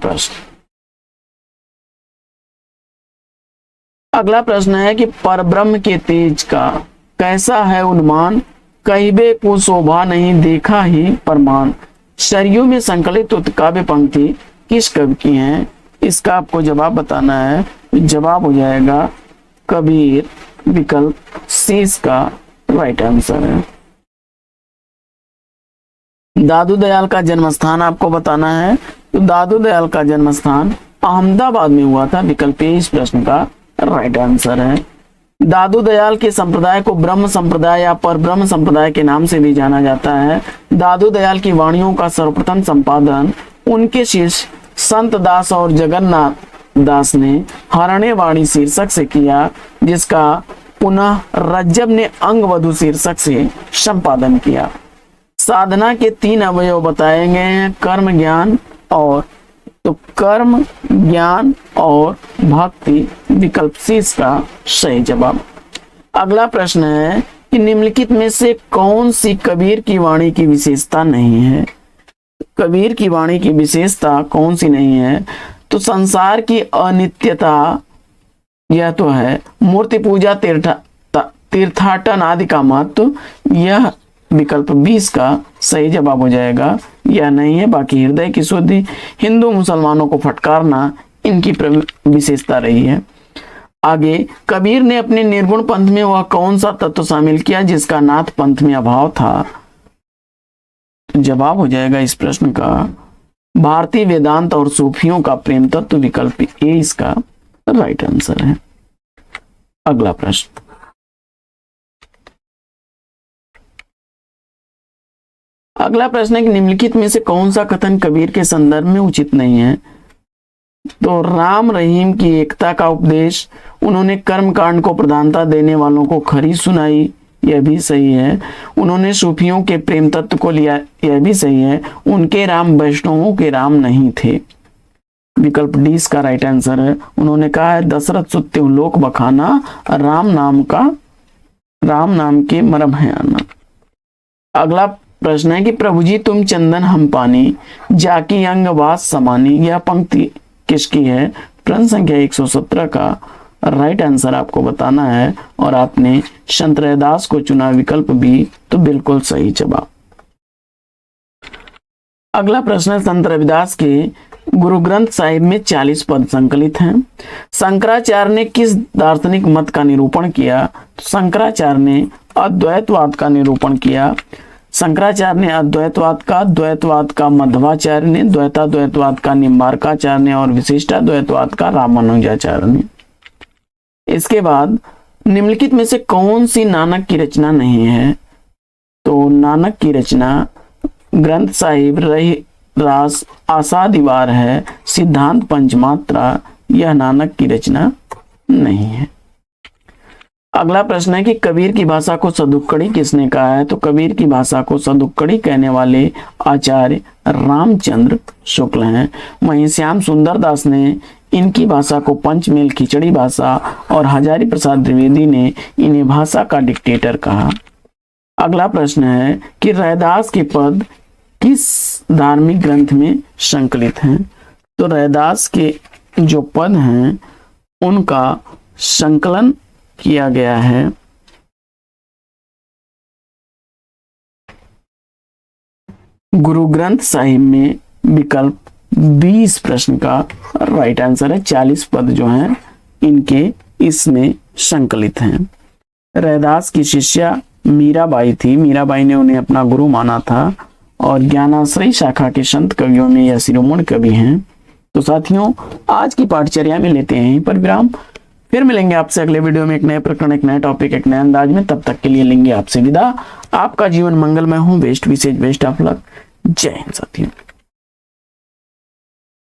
प्रश्न है कि परब्रह्म के तेज का कैसा है उन्मान, कहिबे को शोभा नहीं देखा ही प्रमाण। सरयू में संकलित उत्काव्य पंक्ति किस कवि की है? इसका आपको जवाब बताना है। जवाब हो जाएगा कबीर। विकल्प सी इसका राइट आंसर है। दादू दयाल का जन्म स्थान आपको बताना है। तो दादू दयाल का जन्म स्थान अहमदाबाद में हुआ था। विकल्प ए इस प्रश्न का राइट आंसर है। दादू दयाल के संप्रदाय को ब्रह्म संप्रदाय या परब्रह्म संप्रदाय के नाम से भी जाना जाता है। दादू दयाल की वाणियों का सर्वप्रथम संपादन उनके शिष्य संत दास और जगन्नाथ दास ने हरण्य वाणी शीर्षक से किया, जिसका पुनः रज्जब ने अंग वधु शीर्षक से संपादन किया। साधना के 3 अवयव बताए गए हैं, कर्म ज्ञान और तो कर्म ज्ञान और भक्ति। विकल्प सी इसका सही जवाब। अगला प्रश्न है कि निम्नलिखित में से कौन सी कबीर की वाणी की विशेषता नहीं है। कबीर की वाणी की विशेषता कौन सी नहीं है? तो संसार की अनित्यता, यह तो है। मूर्ति पूजा, तीर्थाटन आदि का महत्व, यह विकल्प 20 का सही जवाब हो जाएगा। यह नहीं है। बाकी हृदय की शुद्धि, हिंदू मुसलमानों को फटकारना, इनकी विशेषता रही है। आगे, कबीर ने अपने निर्गुण पंथ में वह कौन सा तत्व शामिल किया जिसका नाथ पंथ में अभाव था? जवाब हो जाएगा इस प्रश्न का भारतीय वेदांत और सूफियों का प्रेम तत्व। विकल्प ए इसका राइट आंसर है। अगला प्रश्न, अगला प्रश्न है कि निम्नलिखित में से कौन सा कथन कबीर के संदर्भ में उचित नहीं है? तो राम रहीम की एकता का उपदेश, उन्होंने कर्म कांड को प्रधानता देने वालों को खरी सुनाई, यह भी सही है। उन्होंने सूफियों के प्रेम तत्व को लिया, यह भी सही है। उनके राम वैष्णवों के राम नहीं थे। विकल्प डी इसका राइट आंसर है। उन्होंने कहा है दशरथ सुत्य लोक बखाना, राम नाम के मरम है आना। अगला प्रश्न है कि प्रभु जी तुम चंदन हम पानी, जाकी अंग वास समानी, यह पंक्ति किसकी है? प्रश्न संख्या 117 का राइट आंसर आपको बताना है और आपने संत रैदास को चुना। विकल्प बी तो बिल्कुल सही जवाब। अगला प्रश्न है संत रविदास के गुरु ग्रंथ साहिब में 40 पद संकलित हैं। शंकराचार्य ने किस दार्शनिक मत का निरूपण किया? तो शंकराचार्य ने अद्वैतवाद का निरूपण किया। शंकराचार्य ने अद्वैतवाद का, द्वैतवाद का मध्वाचार्य ने, द्वैताद्वैतवाद का निम्बार्काचार्य ने और विशिष्टाद्वैतवाद का रामानुजाचार्य ने। इसके बाद निम्नलिखित में से कौन सी नानक की रचना नहीं है? तो नानक की रचना ग्रंथ साहिब, रही रास, आशा दीवार है, सिद्धांत पंचमात्रा, यह नानक की रचना नहीं है। अगला प्रश्न है कि कबीर की भाषा को सदुक्कड़ी किसने कहा है? तो कबीर की भाषा को सदुक्कड़ी कहने वाले आचार्य रामचंद्र शुक्ल हैं। वहीं श्याम सुंदर दास ने इनकी भाषा को पंचमेल खिचड़ी भाषा और हजारी प्रसाद द्विवेदी ने इन्हें भाषा का डिक्टेटर कहा। अगला प्रश्न है कि रैदास के पद किस धार्मिक ग्रंथ में संकलित हैं? तो रैदास के जो पद हैं उनका संकलन किया गया है गुरु ग्रंथ साहिब में। विकल्प 20 प्रश्न का राइट आंसर है। 40 पद जो हैं इनके इसमें संकलित हैं। रैदास की शिष्या मीराबाई थी। मीराबाई ने उन्हें अपना गुरु माना था और ज्ञानाश्रयी शाखा के संत कवियों में यह शिरोमणि कवि हैं। तो साथियों, आज की पाठचर्या में लेते हैं यहीं पर विराम। फिर मिलेंगे आपसे अगले वीडियो में एक नए प्रकरण, एक नए टॉपिक, एक नए अंदाज में। तब तक के लिए लेंगे आपसे विदा। आपका जीवन मंगलमय हो। बेस्ट विशेष बेस्ट ऑफ लक। जय हिंद साथियों।